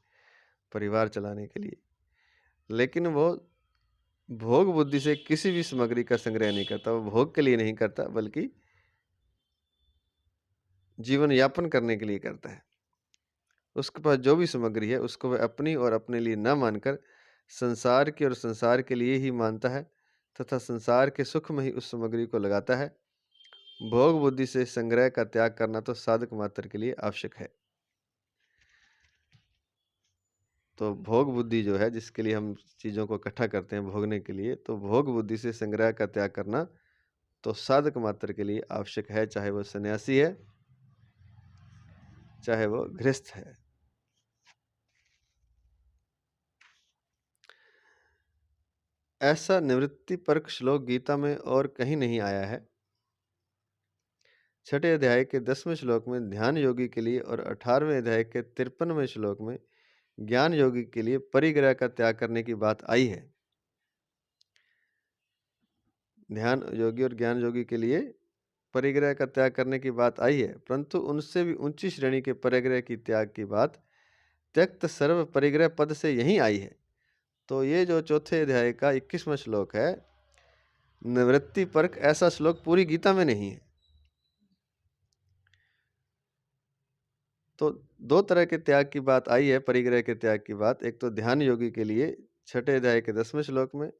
परिवार चलाने के लिए, लेकिन वो भोग बुद्धि से किसी भी सामग्री का संग्रह नहीं करता। वो भोग के लिए नहीं करता बल्कि जीवन यापन करने के लिए करता है। उसके पास जो भी सामग्री है उसको वह अपनी और अपने लिए न मानकर संसार की और संसार के लिए ही मानता है तथा संसार के सुख में ही उस सामग्री को लगाता है। भोग बुद्धि से संग्रह का त्याग करना तो साधक मात्र के लिए आवश्यक है। तो भोग बुद्धि जो है, जिसके लिए हम चीज़ों को इकट्ठा करते हैं भोगने के लिए, तो भोग बुद्धि से संग्रह का त्याग करना तो साधक मात्र के लिए आवश्यक है, चाहे वो सन्यासी है चाहे वो गृहस्थ है। ऐसा निवृत्ति परक श्लोक गीता में और कहीं नहीं आया है। छठे अध्याय के 10वें श्लोक में ध्यान योगी के लिए और 18वें अध्याय के 53वें श्लोक में ज्ञान योगी के लिए परिग्रह का त्याग करने की बात आई है। ध्यान योगी और ज्ञान योगी के लिए परिग्रह का त्याग करने की बात आई है, परंतु उनसे भी ऊंची श्रेणी के परिग्रह की त्याग की बात त्यक्त सर्व परिग्रह पद से यहीं आई है। तो ये जो चौथे अध्याय का 21वां श्लोक है, निवृत्ति परक, ऐसा श्लोक पूरी गीता में नहीं है। तो दो तरह के त्याग की बात आई है, परिग्रह के त्याग की बात। एक तो ध्यान योगी के लिए छठे अध्याय के 10वें श्लोक में,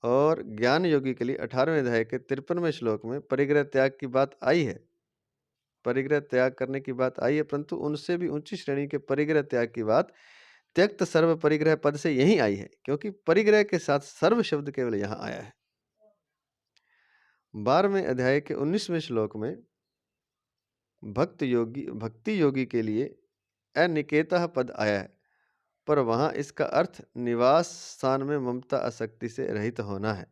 और ज्ञान योगी के लिए 18वें अध्याय के 53वें श्लोक में परिग्रह त्याग की बात आई है, परिग्रह त्याग करने की बात आई है, परंतु उनसे भी ऊंची श्रेणी के परिग्रह त्याग की बात त्यक्त सर्व परिग्रह पद से यहीं आई है, क्योंकि परिग्रह के साथ सर्व शब्द केवल यहां आया है। 12वें अध्याय के 19वें श्लोक में भक्ति योगी के लिए अनिकेतः पद आया है, पर वहां इसका अर्थ निवास स्थान में ममता आसक्ति से रहित होना है।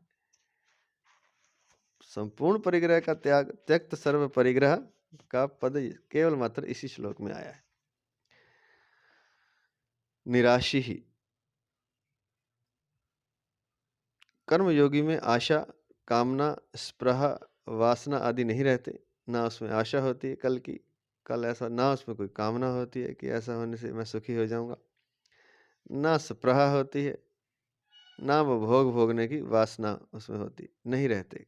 संपूर्ण परिग्रह का त्याग, त्यक्त सर्व परिग्रह का पद केवल मात्र इसी श्लोक में आया है। निराशी ही कर्म योगी में आशा, कामना, स्पृहा, वासना आदि नहीं रहते। ना उसमें आशा होती है कल ऐसा, ना उसमें कोई कामना होती है कि ऐसा होने से मैं सुखी हो जाऊंगा, ना स्पृहा होती है, ना वो भोग भोगने की वासना उसमें होती, नहीं रहते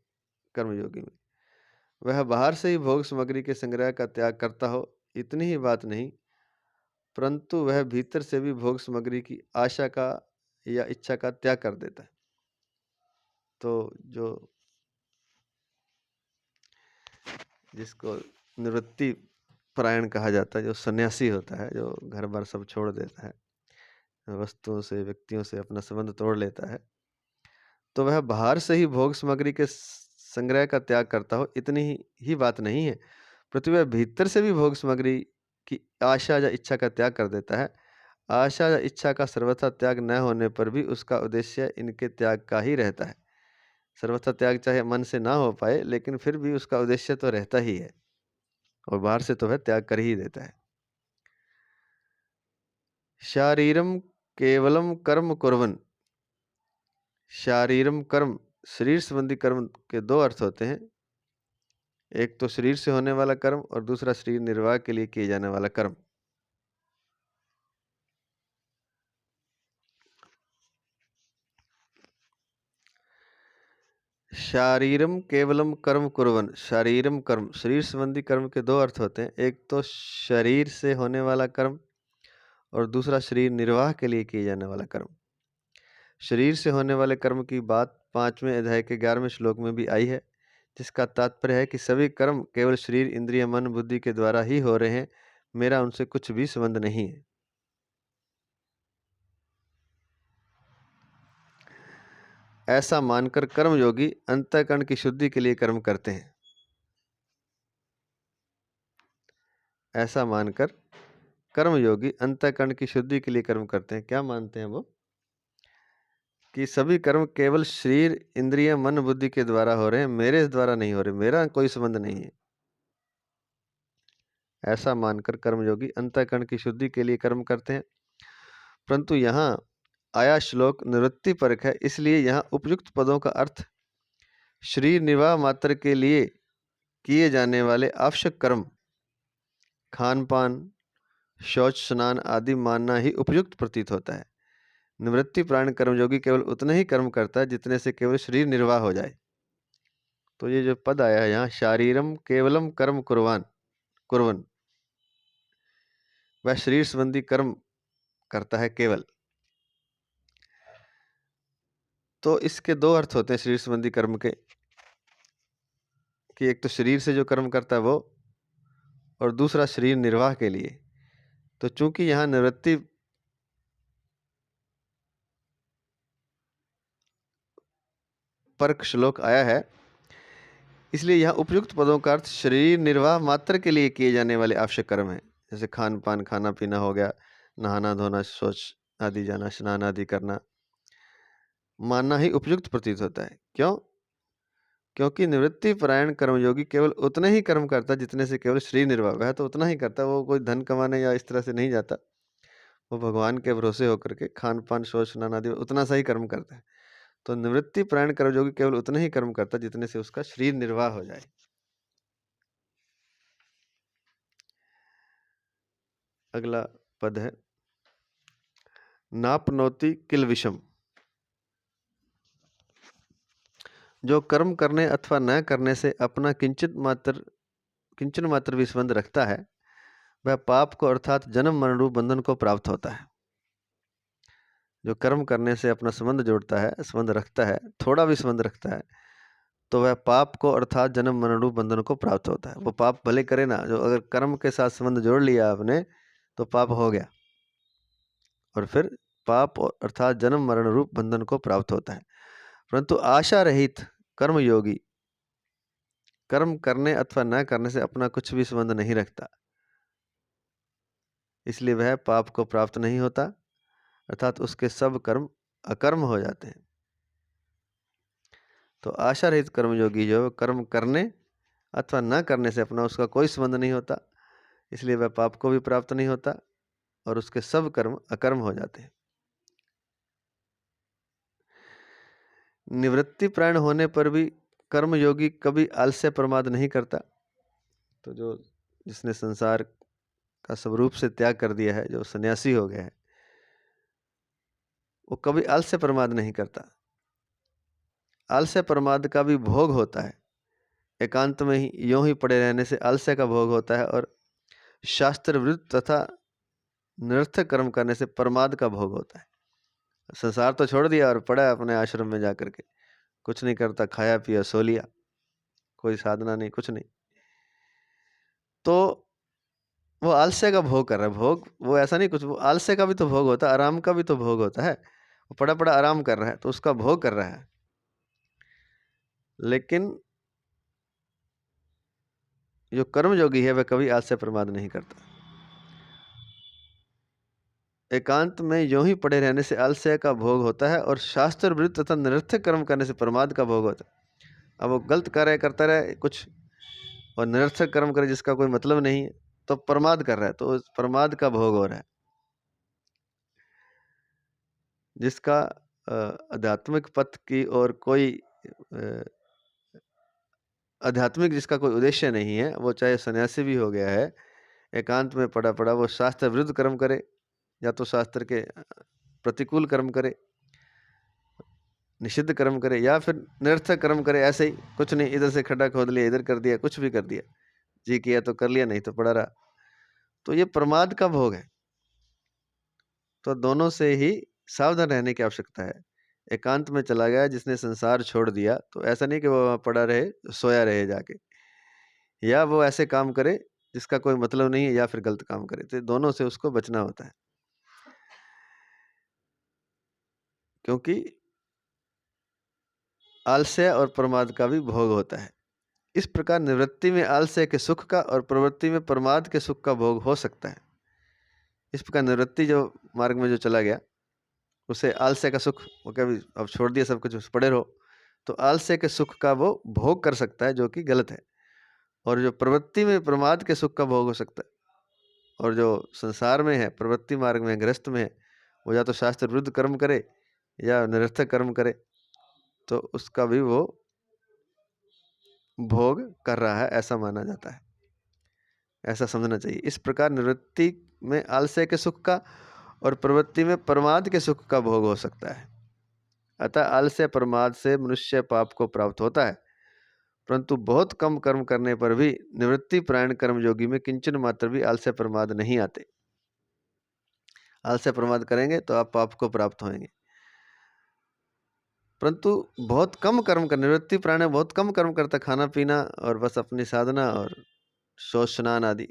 कर्मयोगी में। वह बाहर से ही भोग सामग्री के संग्रह का त्याग करता हो, इतनी ही बात नहीं, परंतु वह भीतर से भी भोग सामग्री की आशा का या इच्छा का त्याग कर देता है। तो जो जिसको निवृत्ति परायण कहा जाता है, जो सन्यासी होता है, जो घर बार सब छोड़ देता है, वस्तुओं से, व्यक्तियों से अपना संबंध तोड़ लेता है, तो वह बाहर से ही भोग सामग्री के संग्रह का त्याग करता हो, इतनी ही बात नहीं है, परंतु वह भीतर से भी भोग सामग्री की आशा या इच्छा का त्याग कर देता है। आशा या इच्छा का सर्वथा त्याग न होने पर भी उसका उद्देश्य इनके त्याग का ही रहता है। सर्वथा त्याग चाहे मन से ना हो पाए, लेकिन फिर भी उसका उद्देश्य तो रहता ही है, और बाहर से तो वह त्याग कर ही देता है। शारीरम केवलम कर्म कुर्वन्। शारीरम कर्म, शरीर संबंधी कर्म के दो अर्थ होते हैं। एक तो शरीर से होने वाला कर्म और दूसरा शरीर निर्वाह के लिए किए जाने वाला कर्म। शारीरम केवलम कर्म कुर्वन्, शारीरम कर्म, शरीर संबंधी कर्म के दो अर्थ होते हैं। एक तो शरीर से होने वाला कर्म और दूसरा शरीर निर्वाह के लिए किए जाने वाला कर्म। शरीर से होने वाले कर्म की बात 5वें अध्याय के 11वें श्लोक में भी आई है, जिसका तात्पर्य है कि सभी कर्म केवल शरीर, इंद्रिय, मन, बुद्धि के द्वारा ही हो रहे हैं, मेरा उनसे कुछ भी संबंध नहीं है। ऐसा मानकर कर्मयोगी अंतःकरण की शुद्धि के लिए कर्म करते हैं। ऐसा मानकर कर्मयोगी अंतःकरण की शुद्धि के लिए कर्म करते हैं। क्या मानते हैं वो? कि सभी कर्म केवल शरीर, इंद्रिय, मन, बुद्धि के द्वारा हो रहे हैं, मेरे द्वारा नहीं हो रहे, मेरा कोई संबंध नहीं है। ऐसा मानकर कर्मयोगी अंतःकरण की शुद्धि के लिए कर्म करते हैं। परंतु यहाँ आया श्लोक निवृत्ति परक है, इसलिए यहाँ उपयुक्त पदों का अर्थ शरीर निर्वाह मात्र के लिए किए जाने वाले आवश्यक कर्म, खान पान, शौच, स्नान आदि मानना ही उपयुक्त प्रतीत होता है। निवृत्ति प्राण कर्मयोगी केवल उतने ही कर्म करता है जितने से केवल शरीर निर्वाह हो जाए। तो ये जो पद आया है यहाँ, शारीरम केवलम कर्म कुर्वान कुर्वन, वह शरीर संबंधी कर्म करता है केवल। तो इसके दो अर्थ होते हैं शरीर संबंधी कर्म के, कि एक तो शरीर से जो कर्म करता है वो, और दूसरा शरीर निर्वाह के लिए। तो चूंकि यहाँ निवृत्ति परक श्लोक आया है, इसलिए यहाँ उपयुक्त पदों का अर्थ शरीर निर्वाह मात्र के लिए किए जाने वाले आवश्यक कर्म है। जैसे खान पान, खाना पीना हो गया, नहाना धोना, शौच आदि जाना, स्नान आदि करना, मानना ही उपयुक्त प्रतीत होता है। क्यों? क्योंकि निवृत्ति परायण कर्मयोगी केवल उतने ही कर्म करता है जितने से केवल शरीर निर्वाह, वह तो उतना ही करता है, वो कोई धन कमाने या इस तरह से नहीं जाता। वो भगवान के भरोसे होकर के खान पान, शौच, स्नान आदि उतना सा ही कर्म करता है। तो निवृत्ति परायण कर्मयोगी केवल उतने ही कर्म करता है जितने से उसका शरीर निर्वाह हो जाए। अगला पद है नापनोति किल विषम। जो कर्म करने अथवा न करने से अपना किंचन मात्र भी संबंध रखता है, वह पाप को अर्थात जन्म मरण रूप बंधन को प्राप्त होता है। जो कर्म करने से अपना संबंध जोड़ता है, संबंध रखता है, थोड़ा भी संबंध रखता है, तो वह पाप को अर्थात जन्म मरण रूप बंधन को प्राप्त होता है। वो पाप भले करे ना, जो अगर कर्म के साथ संबंध जोड़ लिया आपने तो पाप हो गया, और फिर पाप अर्थात जन्म मरण रूप बंधन को प्राप्त होता है। परंतु आशा रहित कर्मयोगी कर्म करने अथवा न करने से अपना कुछ भी संबंध नहीं रखता, इसलिए वह पाप को प्राप्त नहीं होता, अर्थात उसके सब कर्म अकर्म हो जाते हैं। तो आशा रहित कर्मयोगी जो कर्म करने अथवा न करने से अपना उसका कोई संबंध नहीं होता, इसलिए वह पाप को भी प्राप्त नहीं होता और उसके सब कर्म अकर्म हो जाते हैं। निवृत्ति प्राण होने पर भी कर्मयोगी कभी आलस्य प्रमाद नहीं करता। तो जो जिसने संसार का स्वरूप से त्याग कर दिया है, जो सन्यासी हो गया है, वो कभी आलस्य प्रमाद नहीं करता। आलस्य प्रमाद का भी भोग होता है। एकांत में ही यूं ही पड़े रहने से आलस्य का भोग होता है, और शास्त्र विरुद्ध तथा निरर्थक कर्म करने से प्रमाद का भोग होता है। संसार तो छोड़ दिया और पड़ा अपने आश्रम में जाकर के, कुछ नहीं करता, खाया पिया सो लिया, कोई साधना नहीं, कुछ नहीं, तो वो आलस्य का भोग कर रहा है। भोग वो ऐसा नहीं कुछ, वो आलस्य का भी तो भोग होता है, आराम का भी तो भोग होता है। वो पड़ा पड़ा आराम कर रहा है, तो उसका भोग कर रहा है। लेकिन जो कर्मयोगी है वह कभी आलस्य प्रमाद नहीं करता। एकांत में यूं ही पड़े रहने से आलस्य का भोग होता है, और शास्त्र विरुद्ध तथा निरर्थक कर्म करने से प्रमाद का भोग होता है। अब वो गलत कार्य करता रहे कुछ और निरर्थक कर्म करे जिसका कोई मतलब नहीं है, तो प्रमाद कर रहा है, तो उस प्रमाद का भोग हो रहा है। जिसका आध्यात्मिक पथ की और कोई आध्यात्मिक जिसका कोई उद्देश्य नहीं है, वो चाहे सन्यासी भी हो गया है, एकांत में पड़ा पड़ा वो शास्त्र विरुद्ध कर्म करे या तो शास्त्र के प्रतिकूल कर्म करे, निषिद्ध कर्म करे, या फिर निरर्थक कर्म करे, ऐसे ही कुछ नहीं, इधर से खड्डा खोद लिया, इधर कर दिया, कुछ भी कर दिया, जी किया तो कर लिया, नहीं तो पड़ा रहा, तो ये प्रमाद का भोग है। तो दोनों से ही सावधान रहने की आवश्यकता है। एकांत में चला गया जिसने संसार छोड़ दिया, तो ऐसा नहीं कि वो वहाँ पड़ा रहे, सोया रहे जाके, या वो ऐसे काम करे जिसका कोई मतलब नहीं है, या फिर गलत काम करे, तो दोनों से उसको बचना होता है। क्योंकि आलस्य और प्रमाद का भी भोग होता है। इस प्रकार निवृत्ति में आलस्य के सुख का और प्रवृत्ति में प्रमाद के सुख का भोग हो सकता है। इस प्रकार निवृत्ति जो मार्ग में जो चला गया उसे आलस्य का सुख, वो कभी अब छोड़ दिया सब कुछ पड़े रहो, तो आलस्य के सुख का वो भोग कर सकता है, जो कि गलत है। और जो प्रवृत्ति में प्रमाद के सुख का भोग हो सकता है, और जो संसार में है, प्रवृत्ति मार्ग में गृहस्थ में है, वो या तो शास्त्र विरुद्ध कर्म करे या निरर्थक कर्म करे, तो उसका भी वो भोग कर रहा है, ऐसा माना जाता है, ऐसा समझना चाहिए। इस प्रकार निवृत्ति में आलस्य के सुख का और प्रवृत्ति में प्रमाद के सुख का भोग हो सकता है। अतः आलस्य प्रमाद से मनुष्य पाप को प्राप्त होता है, परंतु बहुत कम कर्म करने पर भी निवृत्ति प्रायण कर्मयोगी में किंचन मात्र भी आलस्य प्रमाद नहीं आते। आलस्य प्रमाद करेंगे तो आप पाप को प्राप्त होंगे, परंतु बहुत कम कर्म कर, निवृत्ति प्राण बहुत कम कर्म करता, खाना पीना और बस अपनी साधना और शौच स्नान आदि,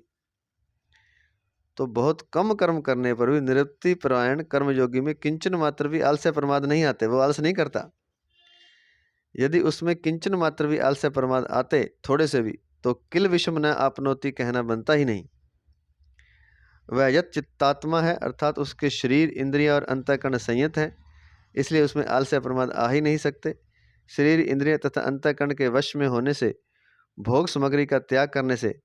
तो बहुत कम कर्म करने पर भी निवृत्ति प्रायण कर्मयोगी में किंचन मात्र भी आलस्य प्रमाद नहीं आते, वो आलस नहीं करता। यदि उसमें किंचन मात्र भी आलस्य प्रमाद आते थोड़े से भी, तो किल विषम न आपनोति कहना बनता ही नहीं। वह यत चित्तात्मा है, अर्थात उसके शरीर इंद्रिया और अंतःकरण संयत है, इसलिए उसमें आलस्य प्रमाद आ ही नहीं सकते। शरीर इंद्रिय तथा अंतःकरण के वश में होने से, भोग सामग्री का त्याग करने से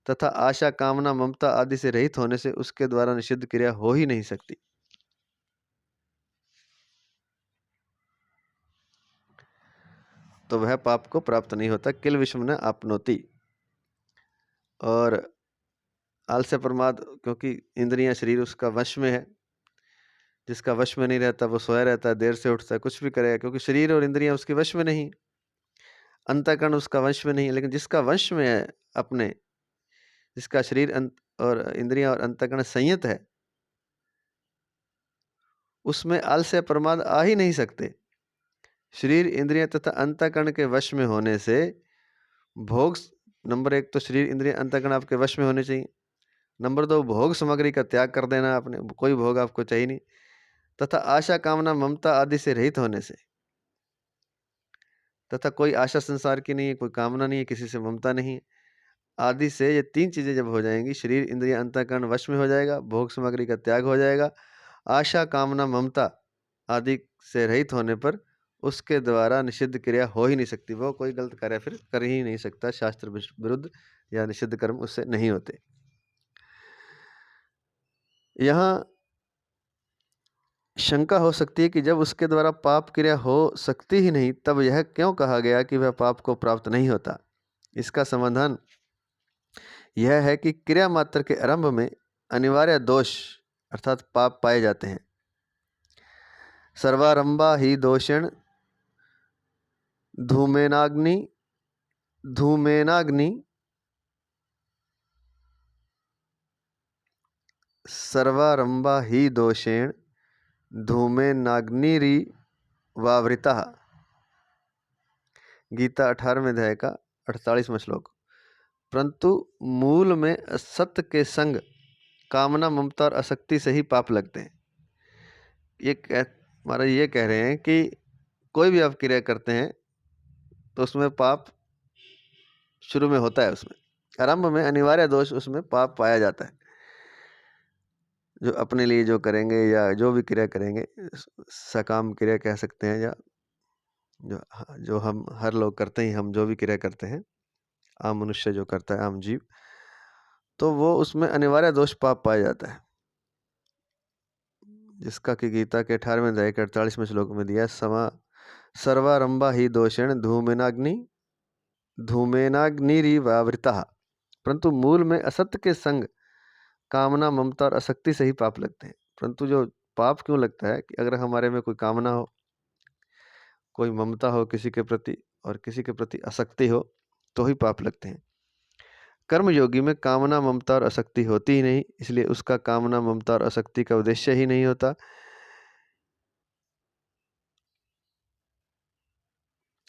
तथा आशा कामना ममता आदि से रहित होने से उसके द्वारा निषिद्ध क्रिया हो ही नहीं सकती। तो वह पाप को प्राप्त नहीं होता, किल विषम न आपनोति। और आलस्य प्रमाद, क्योंकि इंद्रियां शरीर उसका वश में है, जिसका वश में नहीं रहता वो सोया रहता है, देर से उठता है, कुछ भी करेगा, क्योंकि शरीर और इंद्रियां उसके वश में नहीं, अंतःकरण उसका वश में नहीं है। लेकिन जिसका वश में है अपने, जिसका शरीर और इंद्रियां और अंतःकरण संयत है, उसमें आलस्य प्रमाद आ ही नहीं सकते। शरीर इंद्रिय तथा अंतःकरण के वश में होने से भोग, नंबर एक तो शरीर इंद्रिय अंतःकरण आपके वश में होने चाहिए, नंबर दो भोग सामग्री का त्याग कर देना आपने, कोई भोग आपको चाहिए नहीं, तथा आशा कामना ममता आदि से रहित होने से, तथा कोई आशा संसार की नहीं है, कोई कामना नहीं है, किसी से ममता नहीं है आदि से, ये तीन चीजें जब हो जाएंगी, शरीर इंद्रिय अंतःकरण वश में हो जाएगा, भोग सामग्री का त्याग हो जाएगा, आशा कामना ममता आदि से रहित होने पर उसके द्वारा निषिद्ध क्रिया हो ही नहीं सकती। वो कोई गलत कार्य फिर कर ही नहीं सकता, शास्त्र विरुद्ध या निषिद्ध कर्म उससे नहीं होते। यहाँ शंका हो सकती है कि जब उसके द्वारा पाप क्रिया हो सकती ही नहीं, तब यह क्यों कहा गया कि वह पाप को प्राप्त नहीं होता। इसका समाधान यह है कि क्रिया मात्र के आरंभ में अनिवार्य दोष अर्थात पाप पाए जाते हैं। सर्वारंभा ही दोषेण धूमेनाग्नि धूमेनाग्नि सर्वारंभा ही दोषेण धूमेनाग्निरिवावृता। गीता 18वें अध्याय का 48वां श्लोक। परंतु मूल में असत्य के संग कामना ममता और आसक्ति से ही पाप लगते हैं। महाराज ये कह रहे हैं कि कोई भी आप क्रिया करते हैं तो उसमें पाप शुरू में होता है, उसमें आरंभ में अनिवार्य दोष, उसमें पाप पाया जाता है। जो अपने लिए जो करेंगे या जो भी क्रिया करेंगे, सकाम क्रिया कह सकते हैं, या जो हम हर लोग करते हैं, हम जो भी क्रिया करते हैं, आम मनुष्य जो करता है, आम जीव, तो वो उसमें अनिवार्य दोष पाप पाया जाता है, जिसका कि गीता के 18वें अध्याय के 48वें श्लोक में दिया, सर्वारंभा ही दोषेण धूमेनाग्निरिवावृता। परंतु मूल में असत्य के संग कामना ममता और आसक्ति से ही पाप लगते हैं। परंतु जो पाप क्यों लगता है कि अगर हमारे में कोई कामना हो, कोई ममता हो किसी के प्रति, और किसी के प्रति आसक्ति हो, तो ही पाप लगते हैं। कर्मयोगी में कामना ममता और आसक्ति होती ही नहीं, इसलिए उसका कामना ममता और आसक्ति का उद्देश्य ही नहीं होता।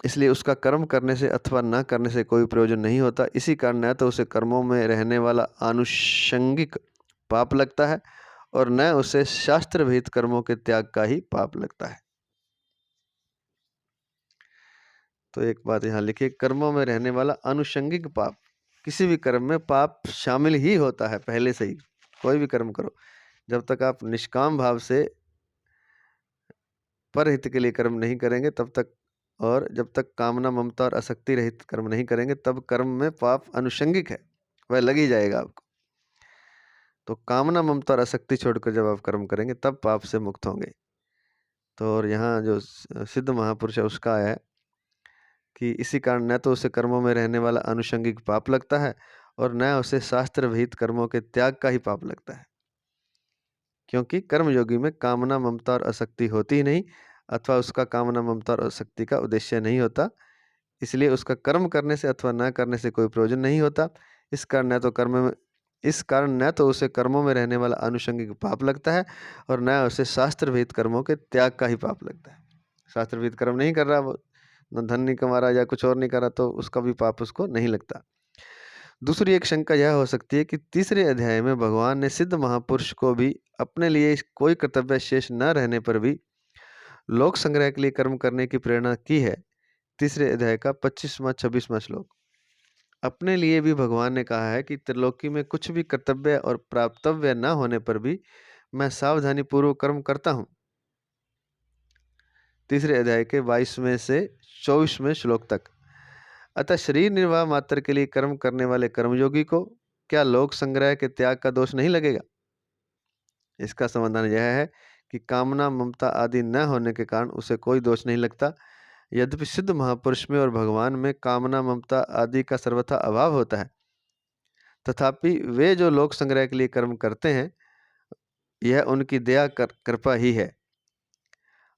इसलिए उसका कर्म करने से अथवा न करने से कोई प्रयोजन नहीं होता। इसी कारण न तो उसे कर्मों में रहने वाला आनुषंगिक पाप लगता है, और न उसे शास्त्र विहित कर्मों के त्याग का ही पाप लगता है। तो एक बात यहाँ लिखिए, कर्मों में रहने वाला अनुषंगिक पाप। किसी भी कर्म में पाप शामिल ही होता है पहले से ही। कोई भी कर्म करो, जब तक आप निष्काम भाव से परहित के लिए कर्म नहीं करेंगे तब तक, और जब तक कामना ममता और आसक्ति रहित कर्म नहीं करेंगे, तब कर्म में पाप अनुषंगिक है, वह लग ही जाएगा आपको। तो कामना ममता और आसक्ति छोड़कर जब आप कर्म करेंगे तब पाप से मुक्त होंगे। तो और यहाँ जो सिद्ध महापुरुष है उसका है कि इसी कारण न तो उसे कर्मों में रहने वाला अनुषंगिक पाप लगता है और न उसे शास्त्र विहित कर्मों के त्याग का ही पाप लगता है, क्योंकि कर्मयोगी में कामना ममता और आसक्ति होती ही नहीं, अथवा उसका कामना ममता और आसक्ति का उद्देश्य नहीं होता। इसलिए उसका कर्म करने से अथवा न करने से कोई प्रयोजन नहीं होता। इस कारण न तो उसे कर्मों में रहने वाला अनुषंगिक पाप लगता है और न उसे शास्त्र विहित कर्मों के त्याग का ही पाप लगता है। शास्त्र विहित कर्म नहीं कर रहा, वो न धन नहीं कमा रहा या कुछ और नहीं कर रहा, तो उसका भी पाप उसको नहीं लगता। दूसरी एक शंका यह हो सकती है कि तीसरे अध्याय में भगवान ने सिद्ध महापुरुष को भी अपने लिए कोई कर्तव्य शेष न रहने पर भी लोक संग्रह के लिए कर्म करने की प्रेरणा की है। तीसरे अध्याय का 25वां 26वां श्लोक। अपने लिए भी भगवान ने कहा है कि त्रिलोकी में कुछ भी कर्तव्य और प्राप्तव्य न होने पर भी मैं सावधानी पूर्वक कर्म करता हूँ। तीसरे अध्याय के 22वें से 24वें श्लोक तक। अतः शरीर निर्वाह मात्र के लिए कर्म करने वाले कर्मयोगी को क्या लोक संग्रह के त्याग का दोष नहीं लगेगा? इसका समाधान यह है कि कामना ममता आदि न होने के कारण उसे कोई दोष नहीं लगता। यद्यपि सिद्ध महापुरुष में और भगवान में कामना ममता आदि का सर्वथा अभाव होता है, तथापि वे जो लोक संग्रह के लिए कर्म करते हैं, यह उनकी दया कृपा ही है।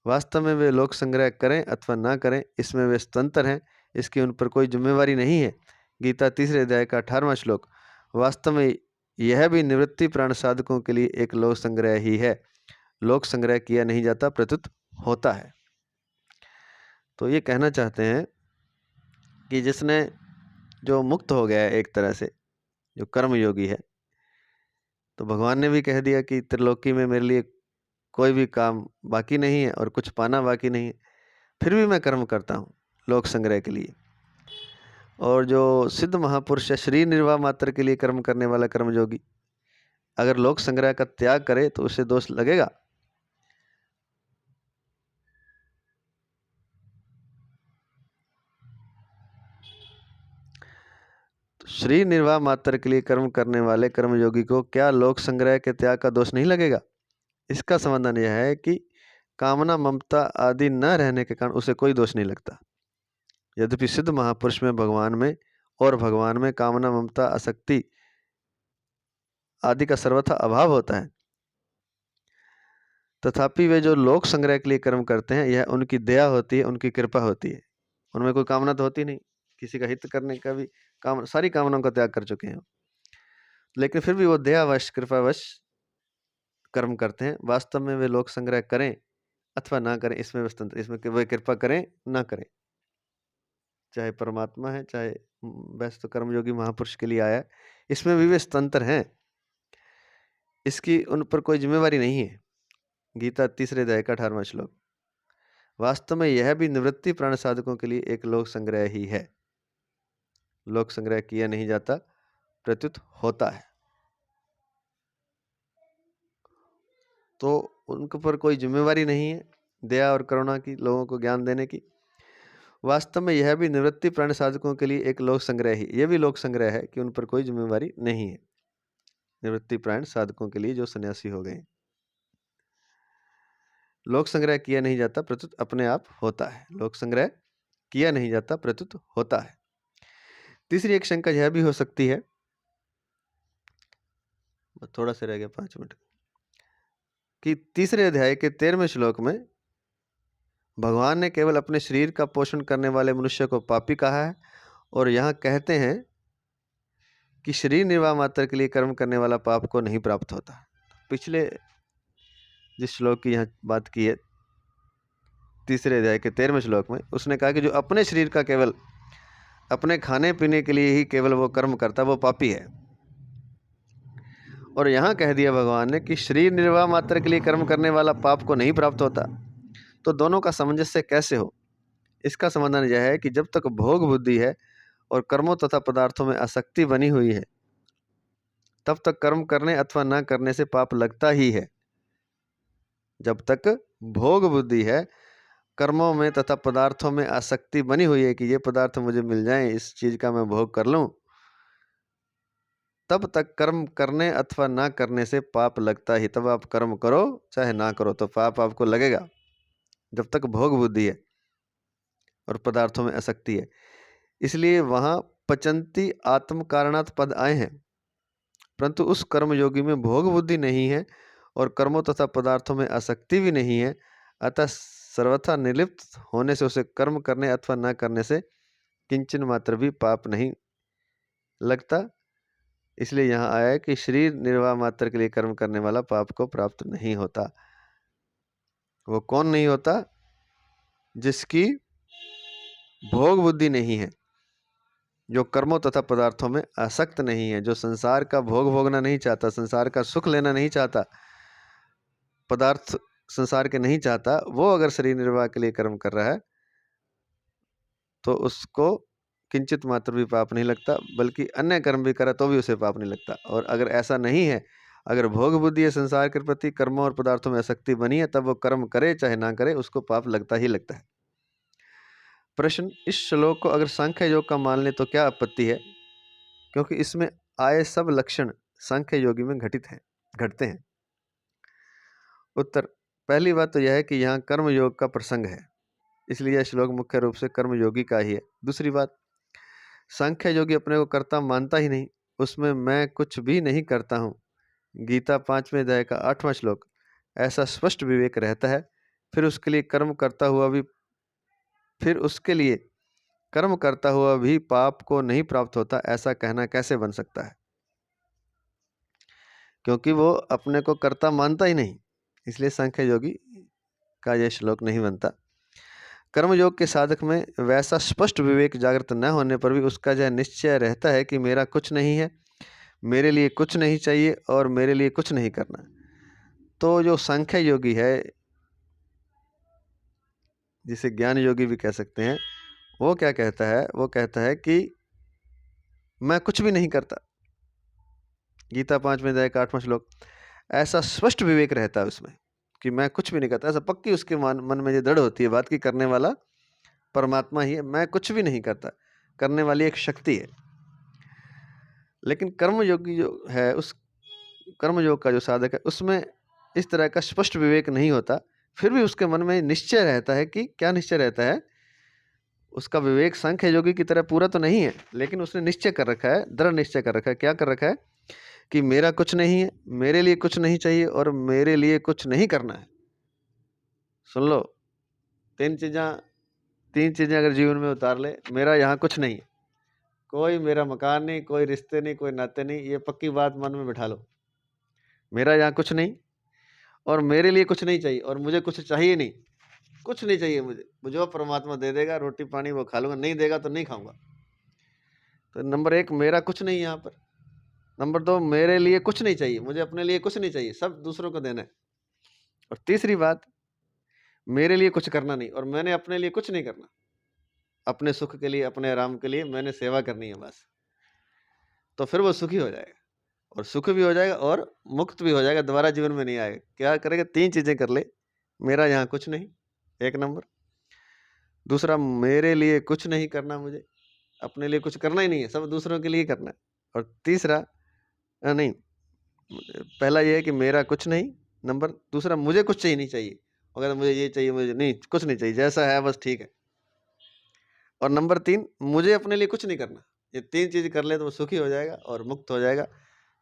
वास्तव में वे लोक संग्रह करें अथवा ना करें, इसमें वे स्वतंत्र हैं, इसकी उन पर कोई जिम्मेवारी नहीं है। गीता तीसरे अध्याय का 18वां श्लोक। वास्तव में यह भी निवृत्ति प्राण साधकों के लिए एक लोक संग्रह ही है। लोक संग्रह किया नहीं जाता, प्रत्युत होता है। तो ये कहना चाहते हैं कि जिसने जो मुक्त हो गया है एक तरह से, जो कर्म योगी है, तो भगवान ने भी कह दिया कि त्रिलोकी में मेरे लिए कोई भी काम बाकी नहीं है और कुछ पाना बाकी नहीं है, फिर भी मैं कर्म करता हूँ लोक संग्रह के लिए। और जो सिद्ध महापुरुष है, शरीर निर्वाह मात्र के लिए कर्म करने वाला कर्मयोगी, अगर लोक संग्रह का त्याग करे तो उसे दोष लगेगा? तो शरीर निर्वाह मात्र के लिए कर्म करने वाले कर्मयोगी को क्या लोक संग्रह के त्याग का दोष नहीं लगेगा? इसका समाधान यह है कि कामना ममता आदि न रहने के कारण उसे कोई दोष नहीं लगता। यद्यपि सिद्ध महापुरुष में भगवान में कामना ममता आसक्ति आदि का सर्वथा अभाव होता है, तथापि वे जो लोक संग्रह के लिए कर्म करते हैं, यह उनकी दया होती है, उनकी कृपा होती है। उनमें कोई कामना तो होती नहीं, किसी का हित करने का भी सारी कामनाओं का त्याग कर चुके हैं, लेकिन फिर भी वो दयावश कृपावश कर्म करते हैं। वास्तव में वे लोक संग्रह करें अथवा ना करें, इसमें वे स्वतंत्र, इसमें वे कृपा करें ना करें, चाहे परमात्मा है, चाहे वैसे तो कर्मयोगी महापुरुष के लिए आया है, इसमें भी वे स्वतंत्र हैं, इसकी उन पर कोई जिम्मेवारी नहीं है। गीता तीसरे अध्याय का 18वां श्लोक। वास्तव में यह भी निवृत्ति प्राण साधकों के लिए एक लोक संग्रह ही है। लोक संग्रह किया नहीं जाता, प्रत्युत होता है। तो उनके पर कोई जिम्मेवारी नहीं है दया और करुणा की, लोगों को ज्ञान देने की। वास्तव में यह भी निवृत्ति प्राण साधकों के लिए एक लोक संग्रह ही, यह भी लोक संग्रह है कि उन पर कोई जिम्मेवारी नहीं है। निवृत्ति प्राण साधकों के लिए जो सन्यासी हो गए, लोक संग्रह किया नहीं जाता, प्रत्युत अपने आप होता है। लोक संग्रह किया नहीं जाता, प्रत्युत होता है। तीसरी एक शंका यह भी हो सकती है, थोड़ा सा रह गया 5 मिनट, कि तीसरे अध्याय के 13वें श्लोक में भगवान ने केवल अपने शरीर का पोषण करने वाले मनुष्य को पापी कहा है, और यहाँ कहते हैं कि शरीर निर्वाह मात्र के लिए कर्म करने वाला पाप को नहीं प्राप्त होता। पिछले जिस श्लोक की यहाँ बात की है, तीसरे अध्याय के 13वें श्लोक में, उसने कहा कि जो अपने शरीर का केवल अपने खाने पीने के लिए ही केवल वो कर्म करता, वो पापी है। और यहाँ कह दिया भगवान ने कि शरीर निर्वाह मात्र के लिए कर्म करने वाला पाप को नहीं प्राप्त होता। तो दोनों का सामंजस्य कैसे हो, इसका समाधान यह है कि जब तक भोग बुद्धि है और कर्मों तथा पदार्थों में आसक्ति बनी हुई है, तब तक कर्म करने अथवा न करने से पाप लगता ही है। जब तक भोग बुद्धि है, कर्मों में तथा पदार्थों में आसक्ति बनी हुई है कि ये पदार्थ मुझे मिल जाएं, इस चीज का मैं भोग कर लूं, तब तक कर्म करने अथवा ना करने से पाप लगता ही। तब आप कर्म करो चाहे ना करो तो पाप आपको लगेगा, जब तक भोग बुद्धि है और पदार्थों में आसक्ति है। इसलिए वहां पचंती आत्म कारणात् पद आए हैं, परंतु उस कर्मयोगी में भोग बुद्धि नहीं है और कर्मों तथा पदार्थों में आसक्ति भी नहीं है, अतः सर्वथा निर्लिप्त होने से उसे कर्म करने अथवा न करने से किंचन मात्र भी पाप नहीं लगता। इसलिए यहाँ आया है कि शरीर निर्वाह मात्र के लिए कर्म करने वाला पाप को प्राप्त नहीं होता। वो कौन नहीं होता? जिसकी भोग बुद्धि नहीं है, जो कर्मों तथा पदार्थों में आसक्त नहीं है, जो संसार का भोग भोगना नहीं चाहता, संसार का सुख लेना नहीं चाहता, पदार्थ संसार के नहीं चाहता, वो अगर शरीर निर्वाह के लिए कर्म कर रहा है तो उसको किंचित मात्र भी पाप नहीं लगता, बल्कि अन्य कर्म भी करे तो भी उसे पाप नहीं लगता। और अगर ऐसा नहीं है, अगर भोग बुद्धि है, संसार के प्रति कर्मों और पदार्थों में आसक्ति बनी है, तब वो कर्म करे चाहे ना करे उसको पाप लगता ही लगता है। प्रश्न: इस श्लोक को अगर सांख्य योग का मान ले तो क्या आपत्ति है, क्योंकि इसमें आए सब लक्षण सांख्य योगी में घटते हैं। उत्तर: पहली बात तो यह है कि यहाँ कर्म योग का प्रसंग है, इसलिए यह श्लोक मुख्य रूप से कर्म योगी का ही है। दूसरी बात, सांख्य योगी अपने को कर्ता मानता ही नहीं, उसमें मैं कुछ भी नहीं करता हूँ। गीता 5वें अध्याय का 8वां श्लोक, ऐसा स्पष्ट विवेक रहता है, फिर उसके लिए कर्म करता हुआ भी पाप को नहीं प्राप्त होता, ऐसा कहना कैसे बन सकता है? क्योंकि वो अपने को कर्ता मानता ही नहीं, इसलिए सांख्य योगी का यह श्लोक नहीं बनता। कर्मयोग के साधक में वैसा स्पष्ट विवेक जागृत न होने पर भी उसका यह निश्चय रहता है कि मेरा कुछ नहीं है, मेरे लिए कुछ नहीं चाहिए और मेरे लिए कुछ नहीं करना। तो जो सांख्य योगी है, जिसे ज्ञान योगी भी कह सकते हैं, वो क्या कहता है? वो कहता है कि मैं कुछ भी नहीं करता। गीता 5वें अध्याय का 8वां श्लोक, ऐसा स्पष्ट विवेक रहता है उसमें कि मैं कुछ भी नहीं करता। ऐसा पक्की उसके मन में ये दृढ़ होती है बात की करने वाला परमात्मा ही है, मैं कुछ भी नहीं करता, करने वाली एक शक्ति है। लेकिन कर्मयोगी जो है, उस कर्मयोग का जो साधक है, उसमें इस तरह का स्पष्ट विवेक नहीं होता, फिर भी उसके मन में निश्चय रहता है कि क्या निश्चय रहता है? उसका विवेक सांख्य योगी की तरह पूरा तो नहीं है, लेकिन उसने निश्चय कर रखा है, दृढ़ निश्चय कर रखा है। क्या कर रखा है? कि मेरा कुछ नहीं है, मेरे लिए कुछ नहीं चाहिए और मेरे लिए कुछ नहीं करना है। सुन लो, तीन चीजें अगर जीवन में उतार ले, मेरा यहाँ कुछ नहीं है, कोई मेरा मकान नहीं, कोई रिश्ते नहीं, कोई नाते नहीं, ये पक्की बात मन में बिठा लो। मेरा यहाँ कुछ नहीं और मेरे लिए कुछ नहीं चाहिए और मुझे कुछ चाहिए नहीं, कुछ नहीं चाहिए मुझे वो परमात्मा दे देगा, रोटी पानी वो खा लूंगा, नहीं देगा तो नहीं खाऊंगा। तो नंबर 1 मेरा कुछ नहीं यहाँ पर। नंबर 2 मेरे लिए कुछ नहीं चाहिए, मुझे अपने लिए कुछ नहीं चाहिए, सब दूसरों को देना है। और तीसरी बात, मेरे लिए कुछ करना नहीं और मैंने अपने लिए कुछ नहीं करना। अपने सुख के लिए, अपने आराम के लिए मैंने सेवा करनी है बस। तो फिर वो सुखी हो जाएगा और सुख भी हो जाएगा और मुक्त भी हो जाएगा, दोबारा जीवन में नहीं आएगा। क्या करेगा? 3 चीजें कर ले। मेरा यहाँ कुछ नहीं, 1 नंबर। दूसरा, मेरे लिए कुछ नहीं करना, मुझे अपने लिए कुछ करना ही नहीं है, सब दूसरों के लिए करना है। और तीसरा नहीं, पहला ये है कि मेरा कुछ नहीं, नंबर दूसरा मुझे कुछ चाहिए नहीं चाहिए, अगर मुझे ये चाहिए, मुझे नहीं कुछ नहीं चाहिए, जैसा है बस ठीक है। और नंबर 3, मुझे अपने लिए कुछ नहीं करना। ये 3 चीज कर ले तो वो सुखी हो जाएगा और मुक्त हो जाएगा,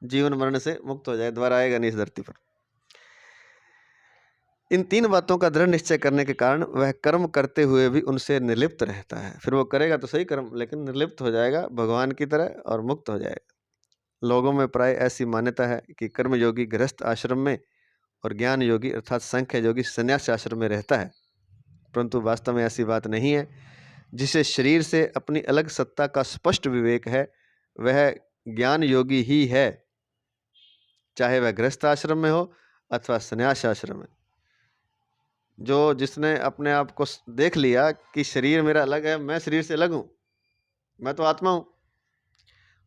जीवन मरण से मुक्त हो जाएगा, दोबारा आएगा नहीं इस धरती पर। इन 3 बातों का दृढ़ निश्चय करने के कारण वह कर्म करते हुए भी उनसे निर्लिप्त रहता है। फिर वो करेगा तो सही कर्म, लेकिन निर्लिप्त हो जाएगा भगवान की तरह और मुक्त हो जाएगा। लोगों में प्राय ऐसी मान्यता है कि कर्मयोगी गृहस्थ आश्रम में और ज्ञान योगी अर्थात सांख्य योगी संन्यास आश्रम में रहता है, परंतु वास्तव में ऐसी बात नहीं है। जिसे शरीर से अपनी अलग सत्ता का स्पष्ट विवेक है, वह ज्ञान योगी ही है, चाहे वह गृहस्थ आश्रम में हो अथवा संन्यास आश्रम में। जो जिसने अपने आप को देख लिया कि शरीर मेरा अलग है, मैं शरीर से अलग हूँ, मैं तो आत्मा हूँ,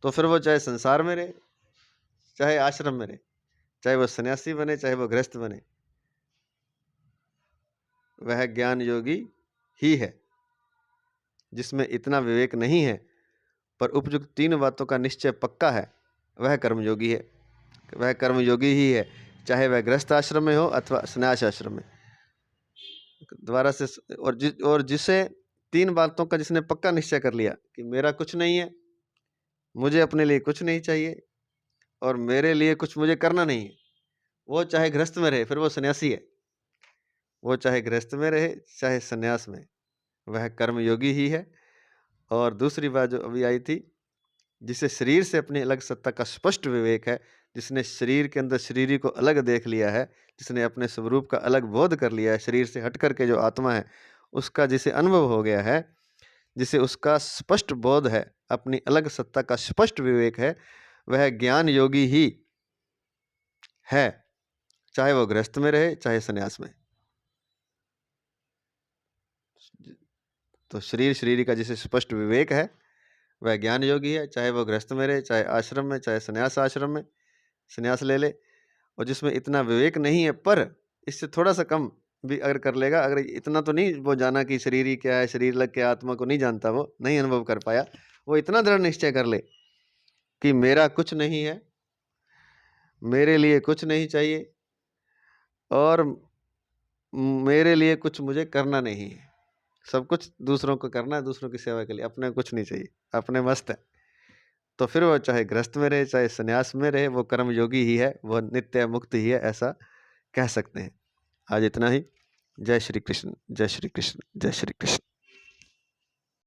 तो फिर वो चाहे संसार में रहे, चाहे आश्रम में रहे, चाहे वो सन्यासी बने, चाहे वो गृहस्थ बने, वह ज्ञान योगी ही है। जिसमें इतना विवेक नहीं है पर उपयुक्त 3 बातों का निश्चय पक्का है, वह कर्मयोगी है। वह कर्मयोगी ही है, चाहे वह गृहस्थ आश्रम में हो अथवा सन्यास आश्रम में। दोबारा से, और जिसे 3 बातों का जिसने पक्का निश्चय कर लिया कि मेरा कुछ नहीं है, मुझे अपने लिए कुछ नहीं चाहिए और मेरे लिए कुछ मुझे करना नहीं है, वो चाहे गृहस्थ में रहे, फिर वो सन्यासी है। वो चाहे गृहस्थ में रहे, चाहे सन्यास में, वह कर्मयोगी ही है। और दूसरी बात जो अभी आई थी, जिसे शरीर से अपनी अलग सत्ता का स्पष्ट विवेक है, जिसने शरीर के अंदर शरीरी को अलग देख लिया है, जिसने अपने स्वरूप का अलग बोध कर लिया है, शरीर से हट करके जो आत्मा है उसका जिसे अनुभव हो गया है, जिसे उसका स्पष्ट बोध है, अपनी अलग सत्ता का स्पष्ट विवेक है, वह ज्ञान योगी ही है, चाहे वो गृहस्थ में रहे, चाहे सन्यास में। तो शरीर शरीरी का जिसे स्पष्ट विवेक है वह ज्ञान योगी है, चाहे वो गृहस्थ में रहे, चाहे आश्रम में, चाहे सन्यास आश्रम में सन्यास ले ले। और जिसमें इतना विवेक नहीं है पर इससे थोड़ा सा कम भी अगर कर लेगा, अगर इतना तो नहीं वो जाना कि शरीर ही क्या है, शरीर लग के आत्मा को नहीं जानता, वो नहीं अनुभव कर पाया, वो इतना दृढ़ निश्चय कर ले कि मेरा कुछ नहीं है, मेरे लिए कुछ नहीं चाहिए और मेरे लिए कुछ मुझे करना नहीं है, सब कुछ दूसरों को करना है, दूसरों की सेवा के लिए, अपने कुछ नहीं चाहिए, अपने मस्त है। तो फिर वो चाहे गृहस्थ में रहे, चाहे सन्यास में रहे, वो कर्मयोगी ही है, वो नित्य मुक्त ही है, ऐसा कह सकते हैं। आज इतना ही। जय श्री कृष्ण, जय श्री कृष्ण, जय श्री कृष्ण।